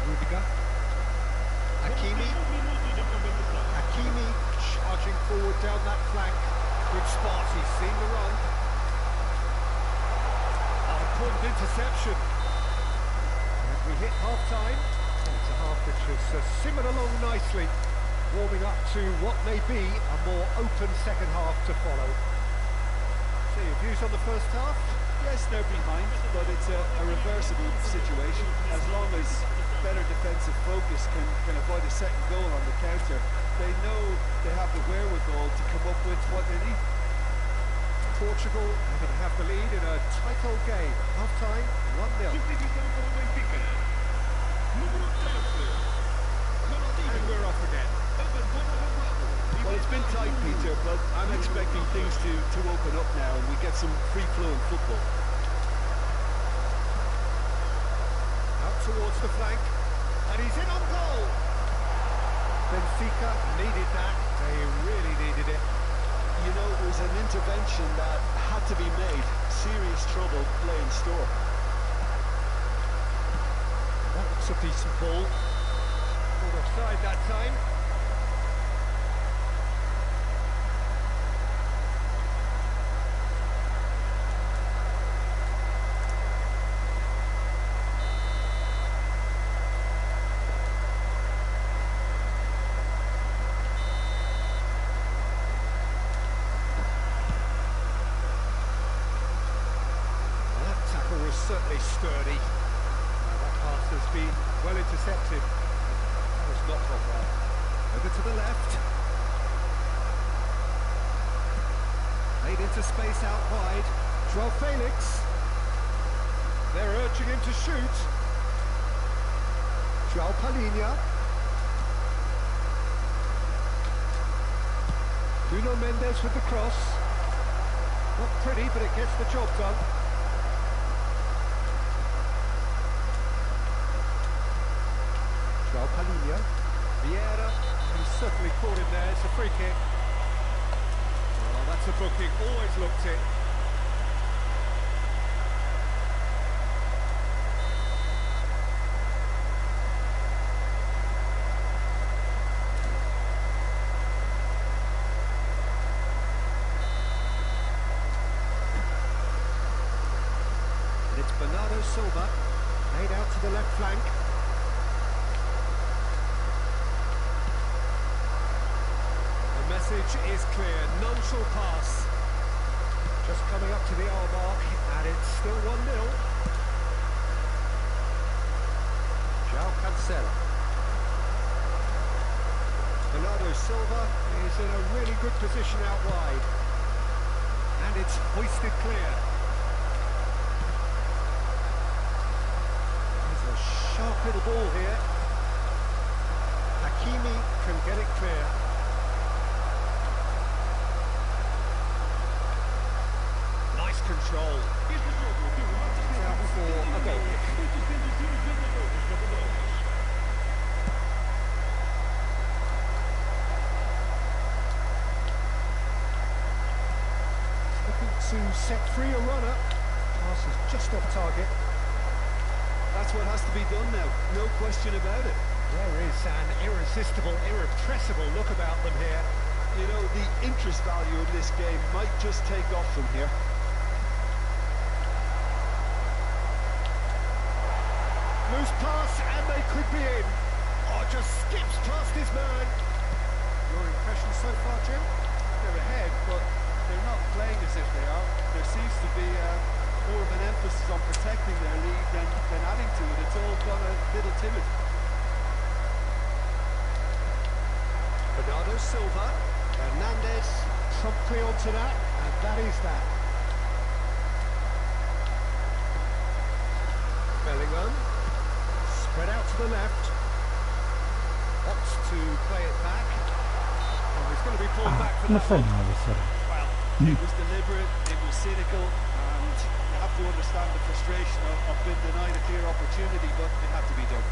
Rudiger. Hakimi. Hakimi charging forward down that flank. Good spot, he's seen the run. Oh, important interception. And we hit half-time. It's a half which has simmered along nicely. Warming up to what may be a more open second half to follow. So your views on the first half? Yes, they're behind, but it's a reversible situation. As long as better defensive focus can avoid a second goal on the counter, they know they have the wherewithal to come up with what they need. Portugal are going to have the lead in a tight old game. Half-time, 1-0. And we're off again. Well, it's been tight, Peter, but I'm expecting things to open up now and we get some free-flowing football. Out towards the flank, and he's in on goal. Benfica needed that. They really needed it. You know, it was an intervention that had to be made. Serious trouble lay in store. That looks a decent ball. Called offside that time. Certainly sturdy. That pass has been well intercepted. That was not gone well. Over to the left. Made into space out wide. João Felix. They're urging him to shoot. João Palhinha. Nuno Mendes with the cross. Not pretty, but it gets the job done. João Palhinha. Vieira. He's certainly caught him there. It's a free kick. Oh, that's a booking. Always looked it. And it's Bernardo Silva. Laid out to the left flank. message is clear. None shall pass. Just coming up to the hour mark, and it's still 1-0. João Cancelo. Bernardo Silva is in a really good position out wide. And it's hoisted clear. There's a sharp little ball here. Hakimi can get it clear. Nice control. Out for a goal kick. To set free a runner. Pass is just off target. That's what has to be done now, no question about it. There is an irresistible, irrepressible look about them here. You know, the interest value in this game might just take off from here. Loose pass, and they could be in. Oh, just skips past his man. Your impression so far, Jim? They're ahead, but they're not playing as if they are. There seems to be more of an emphasis on protecting their lead than adding to it. It's all gone a little timid. Bernardo Silva, Hernandez, promptly onto that, and that is that. Bellingham, spread out to the left, opts to play it back. Oh, he's going to be pulled back for Não that foi one. nada, será? It was deliberate, it was cynical, and you have to understand the frustration of being denied a clear opportunity, but it had to be done.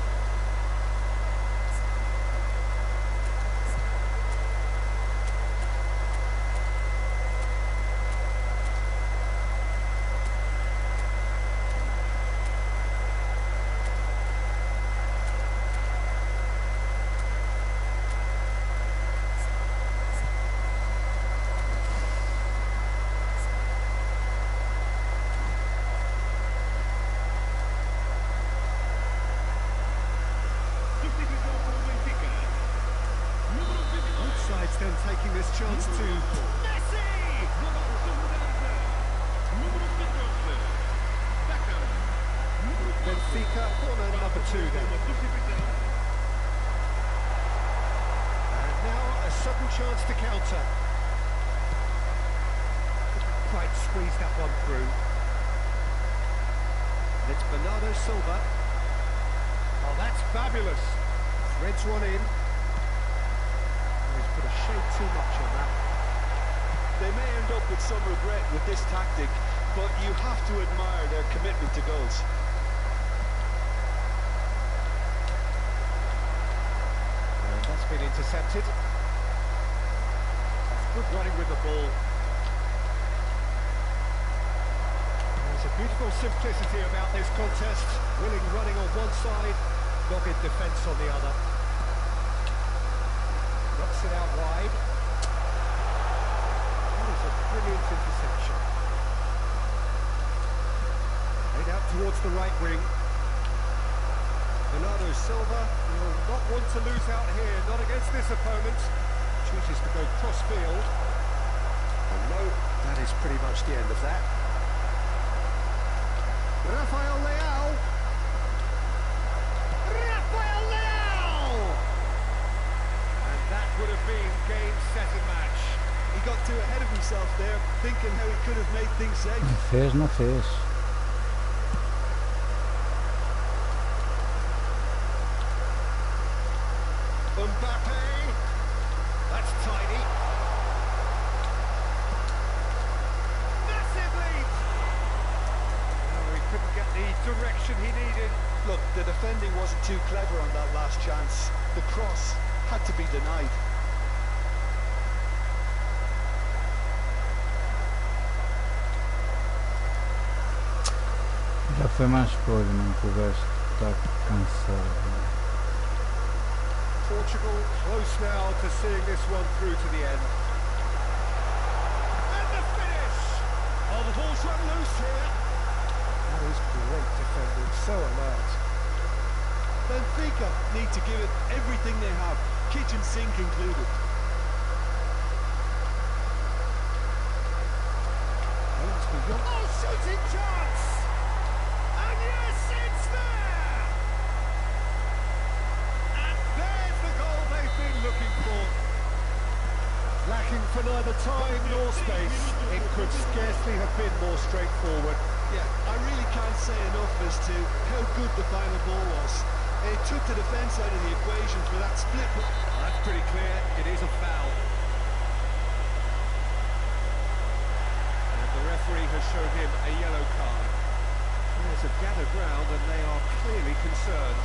Then taking this chance to Messi! Benfica, corner number 2 then. And now a sudden chance to counter. Couldn't quite squeeze that one through. And it's Bernardo Silva. Oh, that's fabulous. Threads one in. He's put a shade too much on that. They may end up with some regret with this tactic, but you have to admire their commitment to goals. And that's been intercepted. That's good running with the ball. There's a beautiful simplicity about this contest. Willing running on one side, dogged defence on the other. Knocks it out wide. That is a brilliant interception. Laid out towards the right wing. Bernardo Silva will not want to lose out here, not against this opponent. Chooses to go cross-field. And no, that is pretty much the end of that. Rafael Leao. Rafael Leao! And that would have been game, set and match. He got too ahead of himself there, thinking how he could have made things safe. Não fez, não fez. Mbappe. That's tidy. Massive lead. Oh, he couldn't get the direction he needed. Look, the defending wasn't too clever on that last chance. The cross had to be denied. Já foi mais coisa, não que o gajo está cansado. Portugal close now to seeing this one through to the end. And the finish! Oh, the ball's run loose here. That is great defending, so alert. Benfica need to give it everything they have, kitchen sink included. Oh, shooting chance! And yes, it's there! And there's the goal they've been looking for. Lacking for neither time nor space, it could scarcely have been more straightforward. Yeah, I really can't say enough as to how good the final ball was. It took the defence out of the equation for that split. That's pretty clear, it is a foul. And the referee has shown him a yellow card. There's a gathered ground and they are clearly concerned.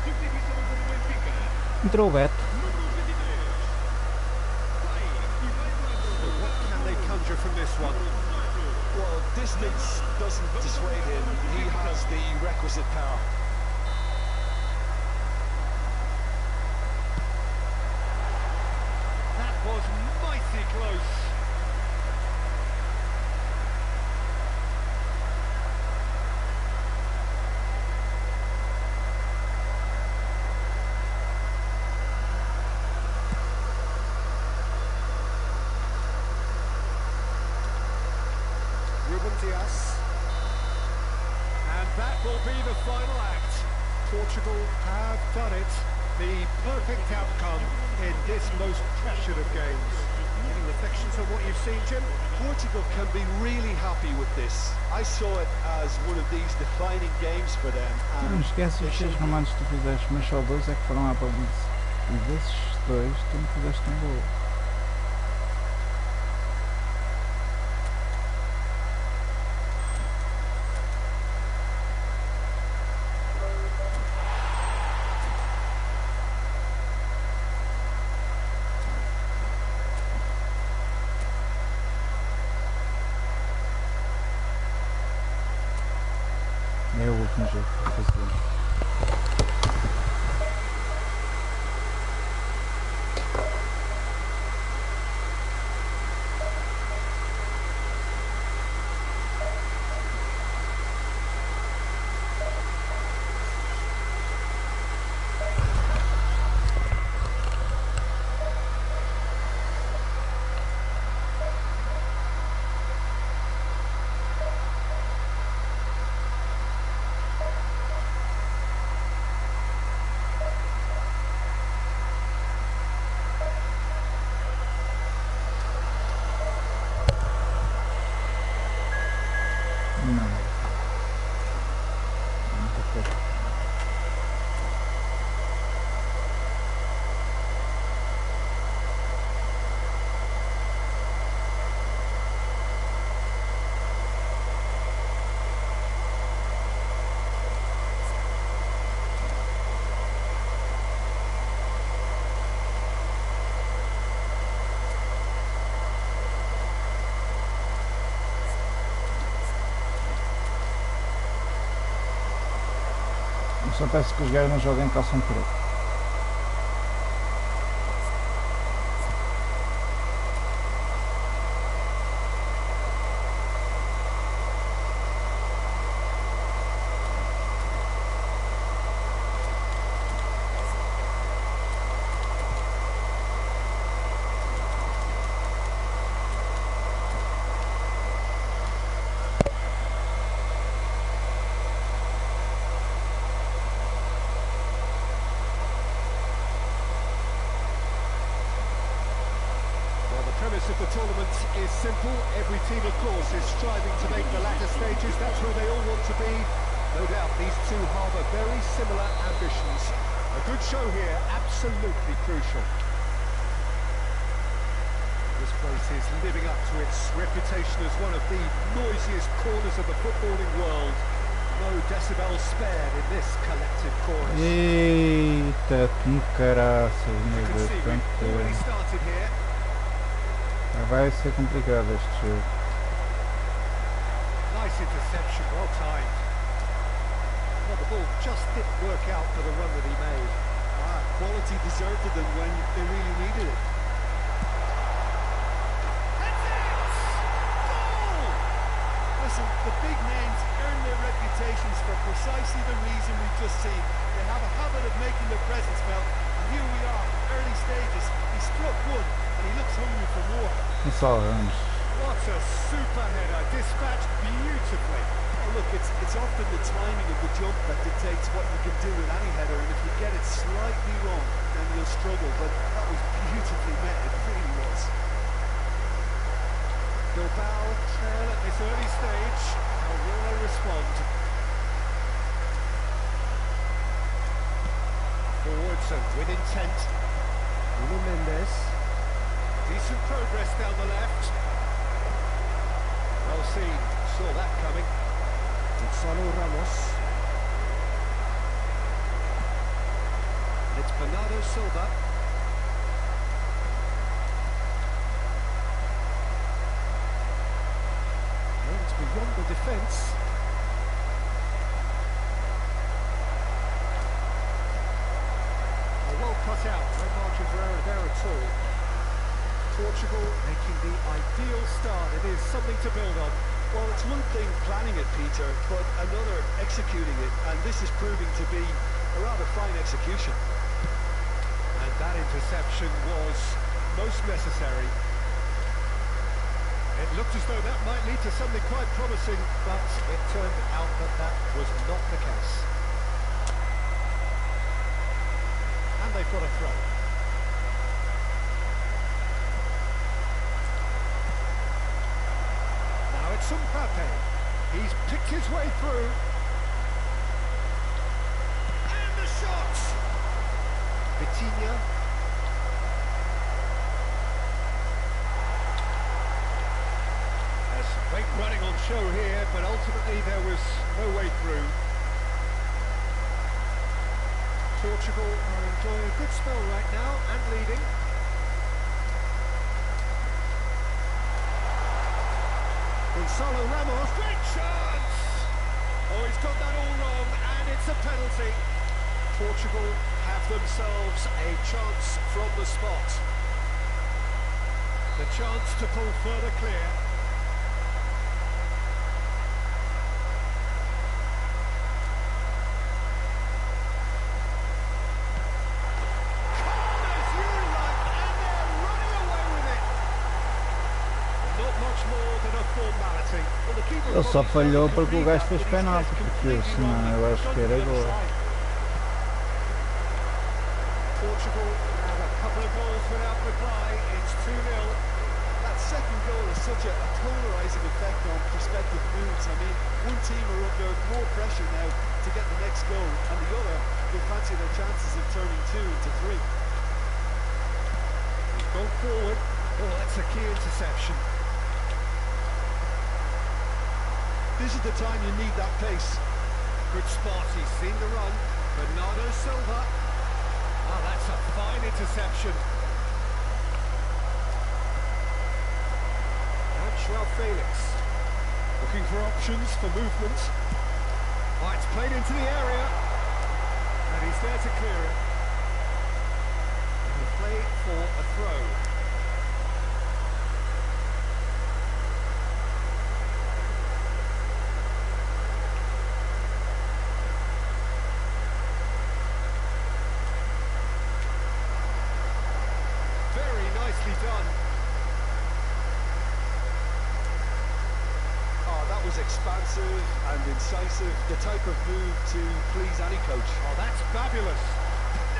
Substituição para o Benfica. Entrou o Beto. Número 23. Vai e vai para What can they conjure from this one? Well, distance doesn't dissuade him. He has the requisite power. That was mighty close. Diaz. And that will be the final act. Portugal have done it. The perfect outcome in this most pressured of games. Any reflections on what you've seen, Jim? Portugal can be really happy with this. I saw it as one of these defining games for them. Não esquece os 6 romanos que tu fizeste, mas só 2 é que foram à baliza. E desses 2 tu me fizeste um gol. É o último jogo que vou fazer. Só peço que os gajos não joguem calção preto. Of the tournament is simple. Every team, of course, is striving to make the latter stages. That's where they all want to be. No doubt these two harbour very similar ambitions. A good show here, absolutely crucial. This place is living up to its reputation as one of the noisiest corners of the footballing world. No decibels spared in this collective chorus. Eita, que caraças, meu You can Deus, see we've already started here. vai ser complicado este jogo. Nice interception, well timed. Well, the ball just didn't work out for the run that he made. Wow. quality deserted them when they really needed it. Listen, the big names earn their reputations for precisely the reason we've just seen. They have a habit of making their presence felt, and here we are, early stages. He struck one, and he looks hungry for more. Gonçalo Ramos. What a super header, dispatched beautifully. Oh, look, it's often the timing of the jump that dictates what you can do with any header, and if you get it slightly wrong, then you'll struggle, but that was beautifully met, it really was. Bilbao trail at this early stage. How will they respond? Forwards and with intent. Nuno Mendes. Decent progress down the left. Well seen. Saw that coming. Gonçalo Ramos. And it's Bernardo Silva. Beyond the defence. Well cut out, no margin for error there at all. Portugal making the ideal start. It is something to build on. Well, it's one thing planning it, Peter, but another executing it, and this is proving to be a rather fine execution. And that interception was most necessary. It looked as though that might lead to something quite promising, but it turned out that that was not the case. And they've got a throw. Now it's Mbappe. He's picked his way through. And the shot! Vitinha. Great running on show here, but ultimately there was no way through. Portugal are enjoying a good spell right now and leading. Gonçalo Ramos, great chance! Oh, he's got that all wrong, and it's a penalty. Portugal have themselves a chance from the spot. The chance to pull further clear. Ele só falhou porque o gajo fez penalti, porque senão eu acho que era gol. Portugal have a couple of goals without reply. It's 2-0. That second goal has such a polarising effect on prospective moves. I mean, one team are under more pressure now to get the next goal, and the other will fancy their chances of turning 2 into 3. He's gone forward. Oh, that's a key interception. This is the time you need that pace. Good spot, he's seen the run. Bernardo Silva. Oh, that's a fine interception. And João Felix. Looking for options for movement. Oh, it's played into the area. And he's there to clear it. And the play for a throw. Done. Oh, that was expansive and incisive, the type of move to please any coach. Oh, that's fabulous.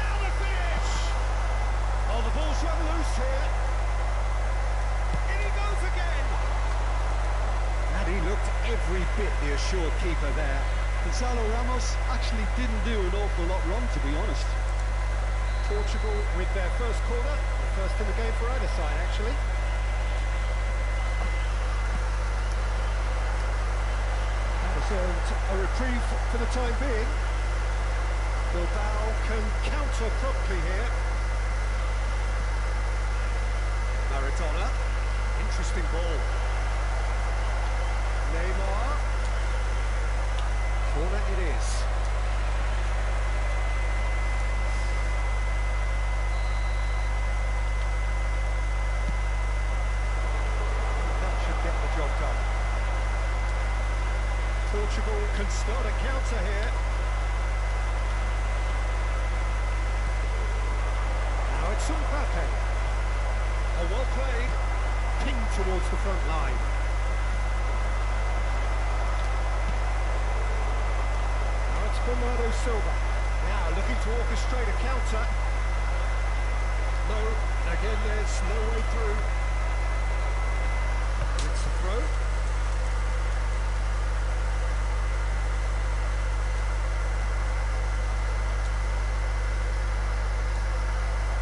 Now the finish! Oh, the ball's run loose here. In he goes again. And he looked every bit the assured keeper there. Gonçalo Ramos actually didn't do an awful lot wrong, to be honest. Portugal with their first corner. First in the game for either side, actually. That has earned a reprieve for the time being. Bilbao can counter promptly here. Maradona. Interesting ball. Neymar. Corner it is. Portugal can start a counter here. Now it's Mbappe. Oh, well played. Pinged towards the front line. Now it's Bernardo Silva. Now looking to orchestrate a counter. No, again there's no way through. It's a throw.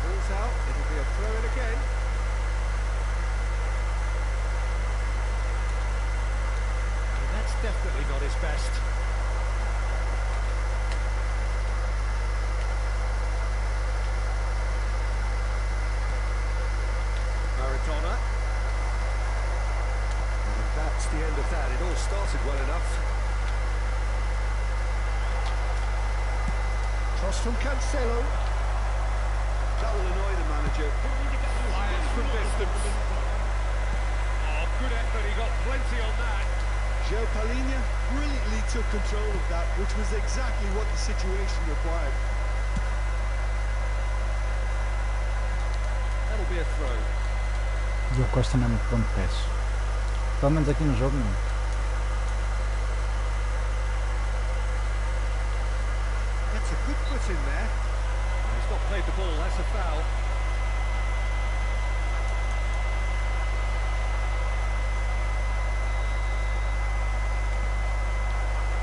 Ball's out, it'll be a throw in again. And that's definitely not his best. Maradona. And that's the end of that. It all started well enough. Cross from Cancelo. That will annoy the manager. Fires from distance. Oh, good effort. He got plenty on that. Joe Palhinha brilliantly took control of that, which was exactly what the situation required. That'll be a throw. E o Costa não é muito bom de pés. Pelo menos aqui no jogo não. That's a good foot in there. He's not played the ball, that's a foul.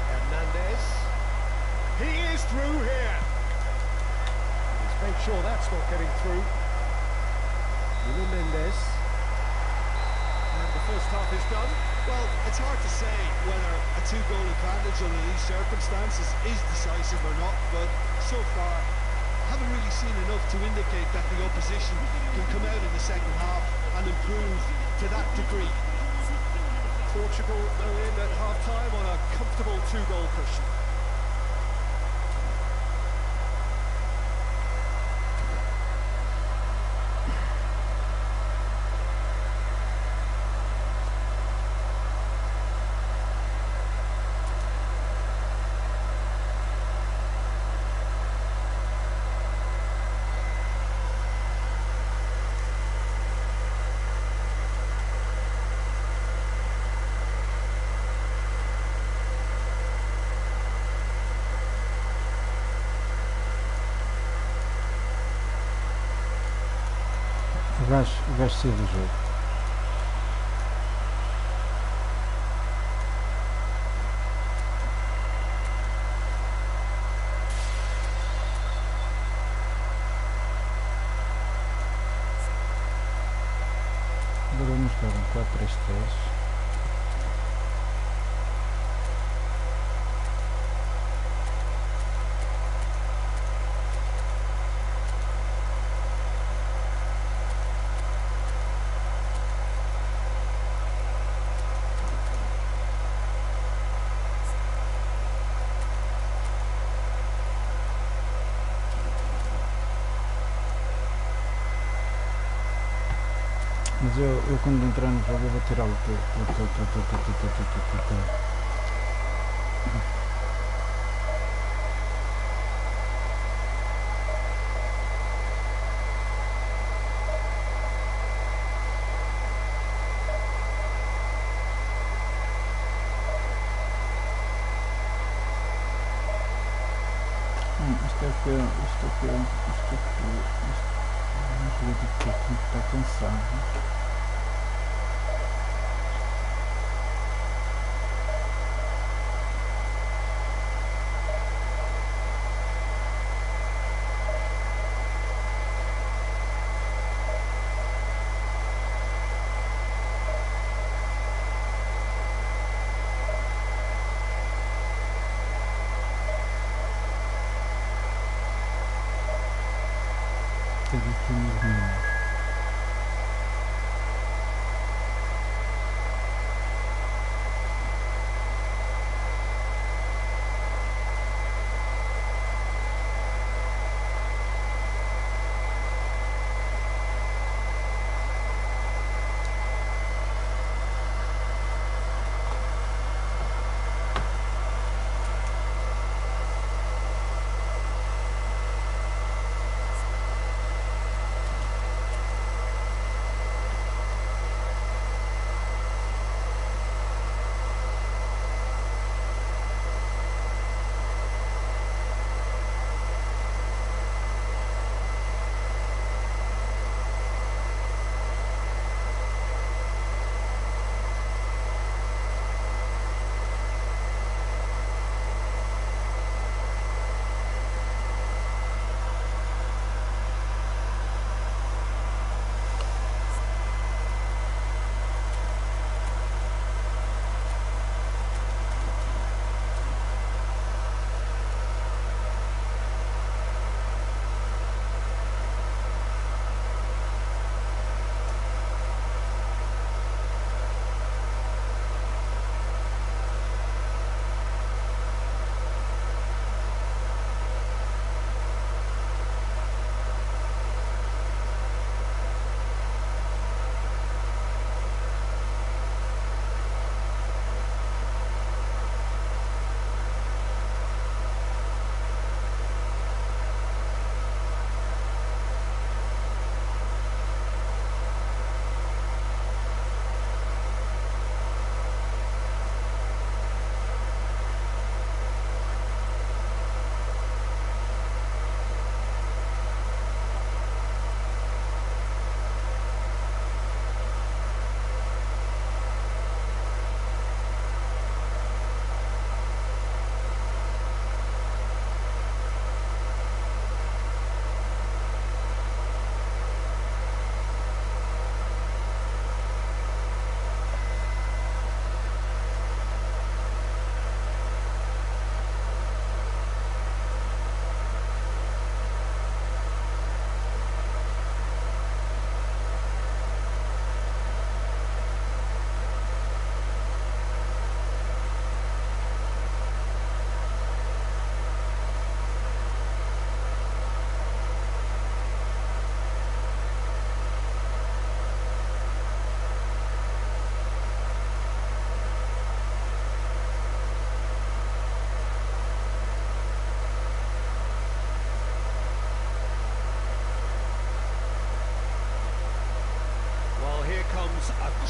Hernandez. He is through here. He's made sure that's not getting through. Nuno Mendes. And the first half is done. Well, it's hard to say whether a two-goal advantage under these circumstances is decisive or not, but so far, I haven't really seen enough to indicate that the opposition can come out in the second half and improve to that degree. Portugal go in at half-time on a comfortable two-goal cushion. O gajo saiu do jogo. Agora vamos jogar um 4-3-3. Mas eu quando entrar no jogo eu vou tirar o teu. Isto está cansado.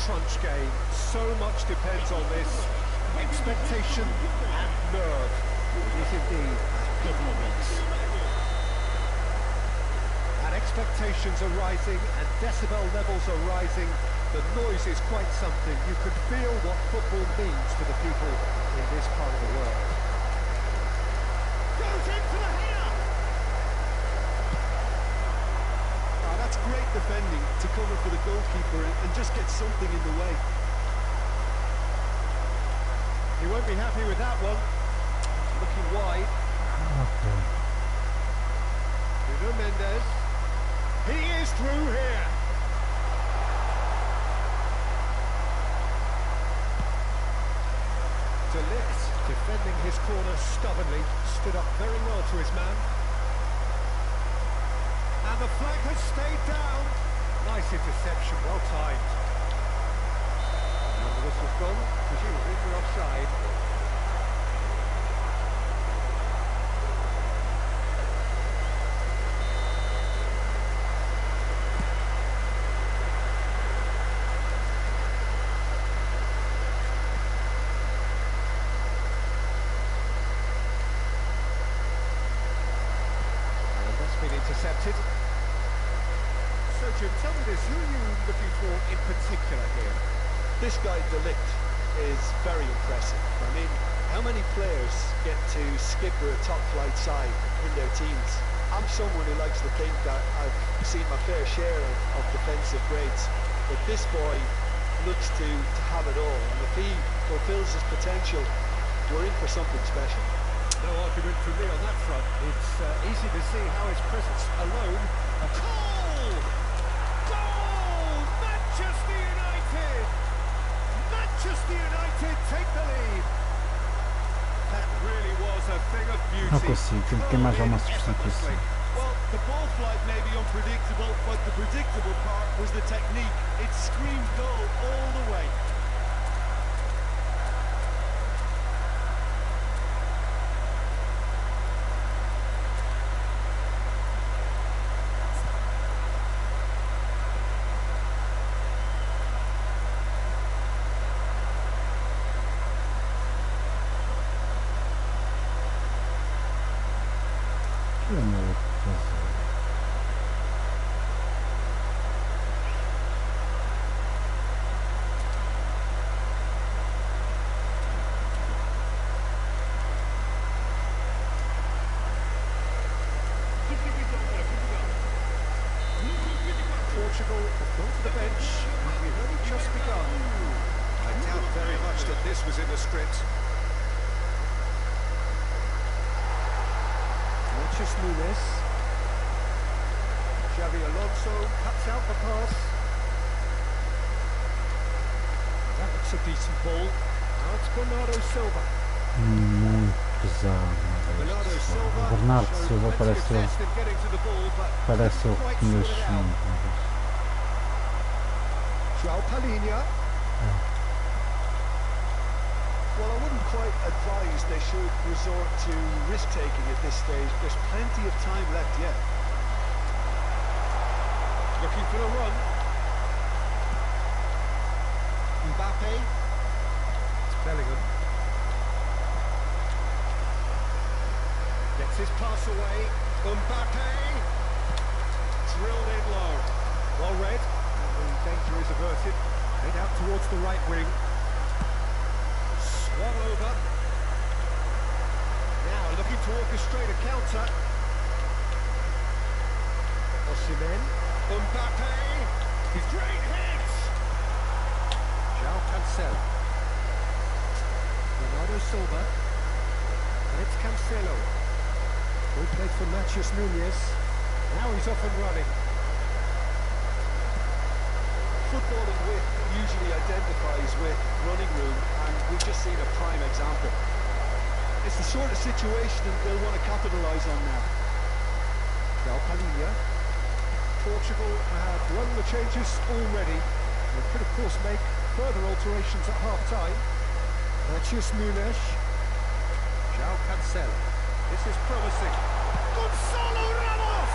crunch game. So much depends on this. Expectation and nerve is indeed double mix. And expectations are rising and decibel levels are rising. The noise is quite something. You can feel what football means to the people in this part of the world. Goes into the header. That's great defending to cover for the goalkeeper and just get something in the way. He won't be happy with that one. Looking wide. Okay. Bruno Mendes. He is through here. De Ligt, defending his corner stubbornly, stood up very well to his man. And the flag has stayed down. Nice interception, well timed. And the whistle's gone, presumably for offside. And that's been intercepted. So Jim, tell me this, who are you looking for in particular here? This guy, De Ligt, is very impressive. I mean, how many players get to skip for a top-flight side in their teams? I'm someone who likes to think that I've seen my fair share of defensive grades, but this boy looks to have it all, and if he fulfills his potential, we're in for something special. No argument from me on that front. It's easy to see how his presence alone... Goal! Goal! Manchester United! Manchester United take the lead. That really was a thing of beauty. Não consigo, tenho que ter mais uma substituição. Effortlessly. Well, the ball flight may be unpredictable, but the predictable part was the technique. It screamed goal all the way. Portugal have gone to the bench, and we've only just begun. I doubt very much that this was in the script. Vinicius Nunes. Xavi Alonso cuts out the pass. That looks a decent ball. Now it's Bernardo Silva. Muito pesado. Bernardo O Silva Bernardo showed Silva plenty of parece zest in getting to the ball, but o couldn't quite que sort it out. João Palhinha. Well, I wouldn't quite advise they should resort to risk-taking at this stage. There's plenty of time left yet. Looking for the run. Mbappe. It's Bellingham. Gets his pass away. Mbappe. Drilled in low. Well read. And the danger is averted. Made out towards the right wing. Swung over. Now looking to orchestrate a counter. Osimhen. Mbappe. He's great hit. João Cancelo. Bernardo Silva. And it's Cancelo. Who played for Vinicius Nunes. Now he's off and running. Footballing width usually identifies with running room, and we've just seen a prime example. It's the sort of situation they'll want to capitalise on now. João Palhinha. Portugal have run the changes already. They could of course make further alterations at half-time. Vinicius Nunes. João Cancelo. This is promising. Gonzalo Ramos!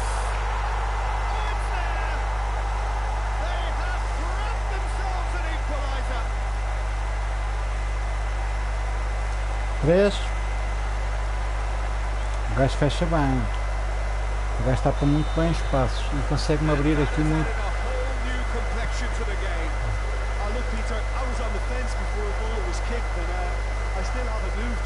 It's there! They have grabbed themselves an equaliser! 3. O gajo fecha bem. O gajo está muito bem em espaços e consegue-me abrir aqui muito. Added a whole new complexion to the game. Look, Peter, I was on the fence before a ball was kicked, and I still haven't moved.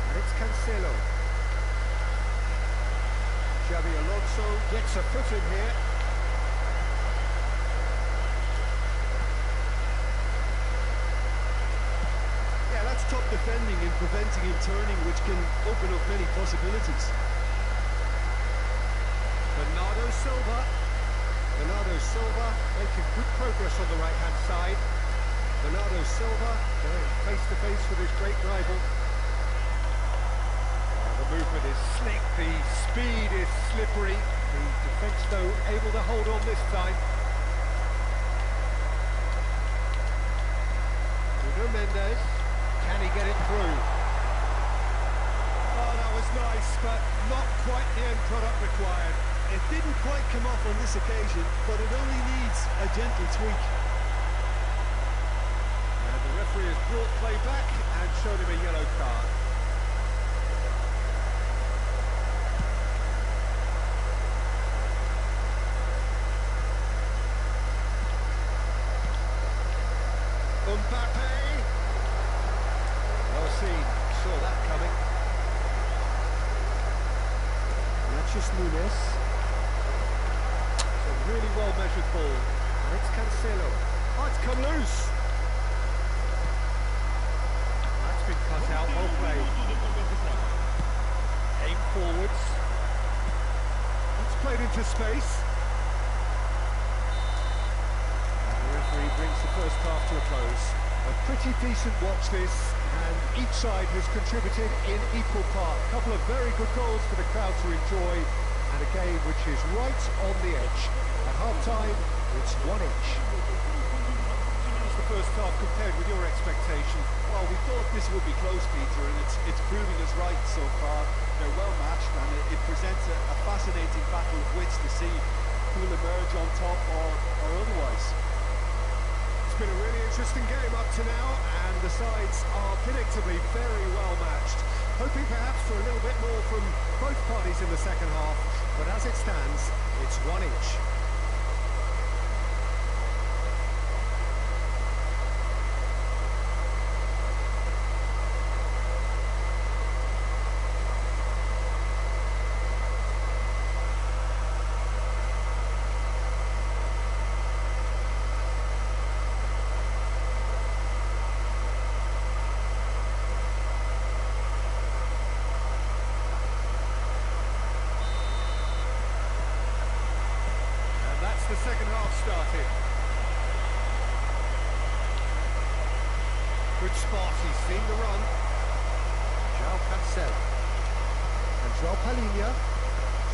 And it's Cancelo. Xabi Alonso gets a foot in here. Yeah, that's top defending and preventing him turning, which can open up many possibilities. Bernardo Silva. Bernardo Silva making good progress on the right-hand side. Bernardo Silva going face-to-face with his great rival. The movement is slick, the speed is slippery. The defence, though, able to hold on this time. Nuno Mendes, can he get it through? Oh, that was nice, but not quite the end product required. It didn't quite come off on this occasion, but it only needs a gentle tweak. And the referee has brought play back and showed him a yellow card. Mbappe. Well seen, saw that coming. Natchez Nunes. It's a really well measured ball. And it's Cancelo. Oh, it's come loose. That's been cut out, well played. Aim forwards. It's played into space. Referee brings the first half to a close. A pretty decent watch this, and each side has contributed in equal part. A couple of very good goals for the crowd to enjoy, and a game which is right on the edge. At half-time, it's 1-1. How's the first half compared with your expectation? Well, we thought this would be close, Peter, and it's proving us right so far. They're well matched, and it presents a fascinating battle of wits to see who'll emerge on top or otherwise. It's been a really interesting game up to now, and the sides are predictably very well matched. Hoping perhaps for a little bit more from both parties in the second half, but as it stands, it's 1-1. The second half started. Good spot, he's seen the run. João Cancelo. And João Palhinha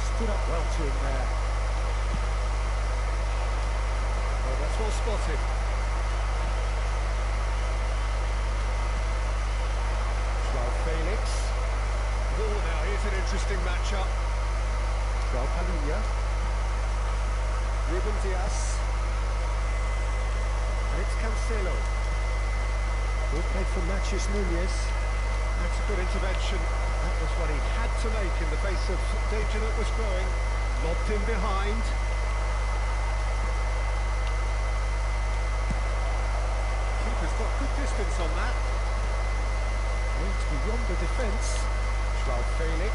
stood up well to him there. Oh, that's well spotted. João Felix. Oh, now here's an interesting matchup. João Palhinha. Ruben Dias. And it's Cancelo. Good play from Natchez Nunes. That's a good intervention. That was what he had to make in the face of danger that was growing. Lobbed in behind. Keeper's got good distance on that. It's beyond the defence. João Felix.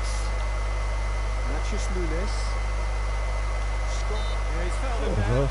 Natchez Nunes. Yeah, he's fouled him down.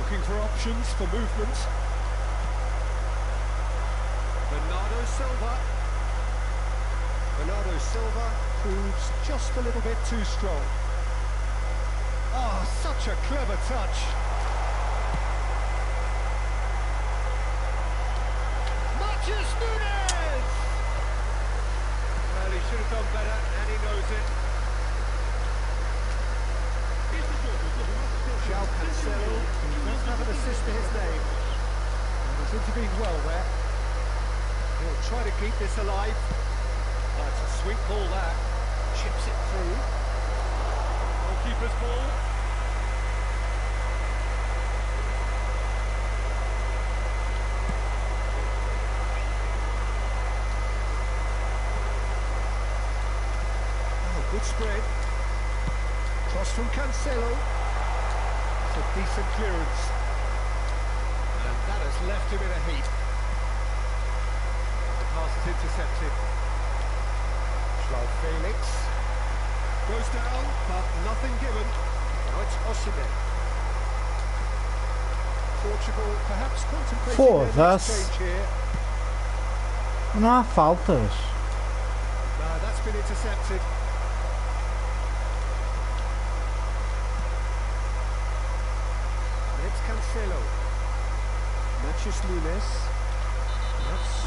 Looking for options for movement. Bernardo Silva. Bernardo Silva proves just a little bit too strong. Ah, such a clever touch. Mathias Nunes! Well, he should have done better, and he knows it. João Cancelo, who does have an assist to his name. And he's intervened well there. He'll try to keep this alive. That's a sweet ball that. Chips it through. Goalkeeper's ball. Oh, good spread. Cross from Cancelo. It's a decent clearance. And that has left him in a heap. The pass is intercepted. João Felix goes down, but nothing given. Now it's Osimhen. Portugal perhaps contemplating their next change here. Não há faltas. No, that's been intercepted. It's Cancelo. Mathias Nunes.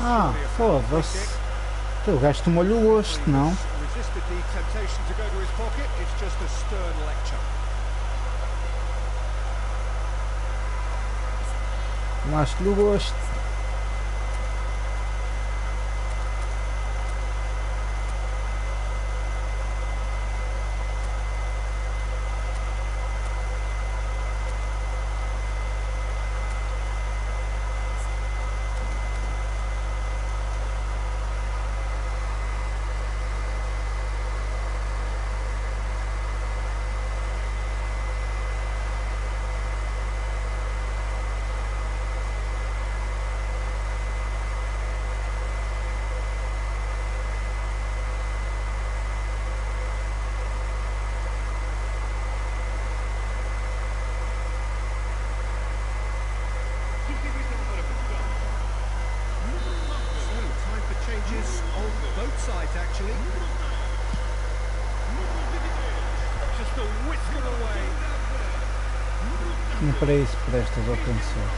Ah, foda-se. O gajo tomou-lhe o gosto, não? Resisted the temptation to go to his pocket. It's just a stern lecture. Tomaste-lhe o gosto. On both sides, actually. Just a whisker away. Não para isso prestas, ó Cancelo.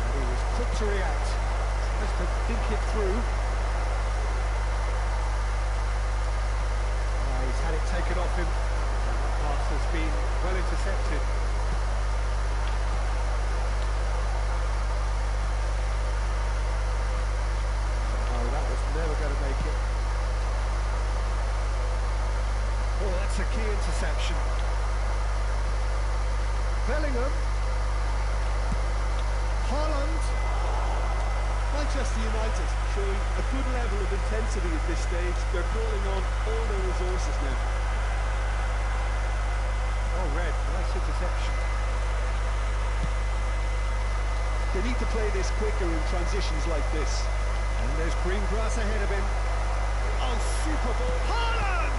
And he was quick to react. Tries to think it through. He's had it taken off him. That pass has been well intercepted. Oh, that was never going to make it. Oh, that's a key interception. Bellingham. Haaland. Manchester United showing a good level of intensity at this stage. They're calling on all their resources now. Oh, red. Nice interception. They need to play this quicker in transitions like this. And there's green grass ahead of him. Oh, super ball. Haaland!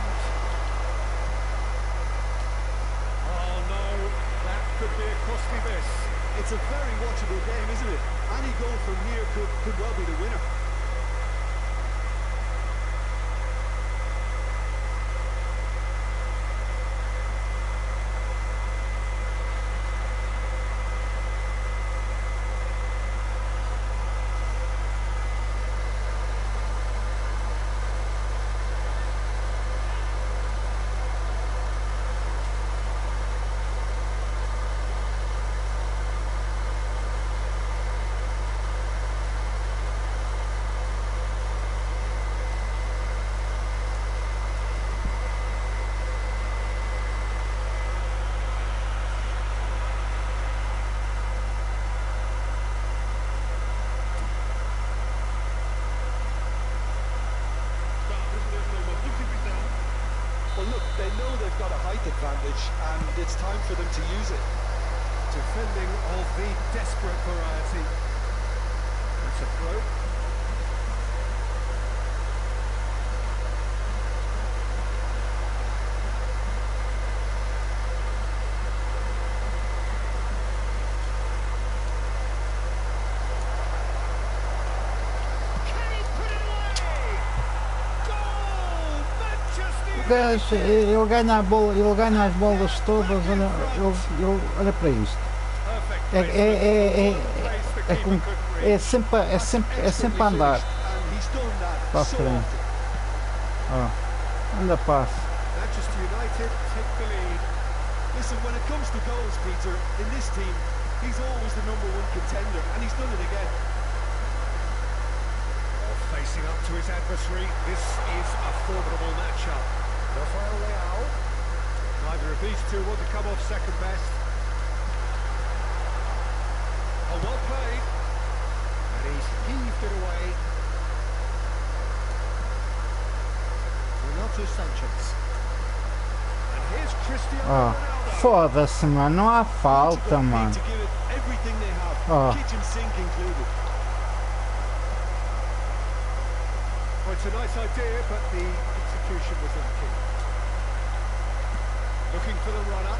Oh, no. That could be a costly miss. It's a very watchable game, isn't it? Any goal from here could well be the winner. Well, look, they know they've got a height advantage, and it's time for them to use it. Defending of the desperate variety. a throw. Can he put it away? Goal! Manchester O gajo, ele ganha a bola, ele ganha as bolas todas, olha, olha para isto. Perfect É, placement. é, é, Place the é, keeper com- couldn't reach. é sempre a andar And he's done that para a so frente. often. Ó, anda passe. Manchester United take the lead. Listen, when it comes to goals, Peter, in this team, he's always the #1 contender, and he's done it again. Facing up to his adversary, this is a formidable matchup. Rafael Leao. Neither of these two want to come off second best. Oh, well played. And he's heaved it away. Renato Sanchez. And here's Cristiano Ó, Ronaldo. foda-se, mano, não há falta, Portugal need mano. to give it everything they have, Oh. kitchen sink included. Well, it's a nice idea, but the execution was lacking. Looking for the run-up.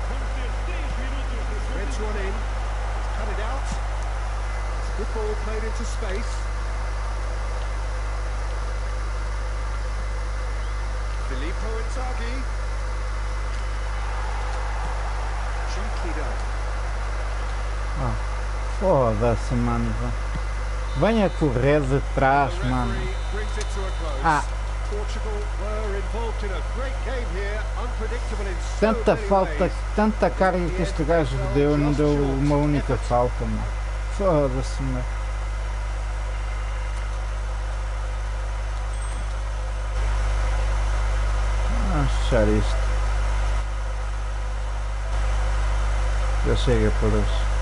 Vamos ter 10 minutos de Reds run in. He's cut it out. It's a good ball played into space. Filippo Inzaghi. Cheeky done. Foda-se, mano. Venha correr de trás, The mano. referee brings it to a close. Ah. Portugal were involved in a great game here, unpredictable in so Tanta many falta, ways. tanta carga que este gajo deu, não deu uma única falta, mano. Foda-se, mano. Vamos fechar isto. Já chega por hoje.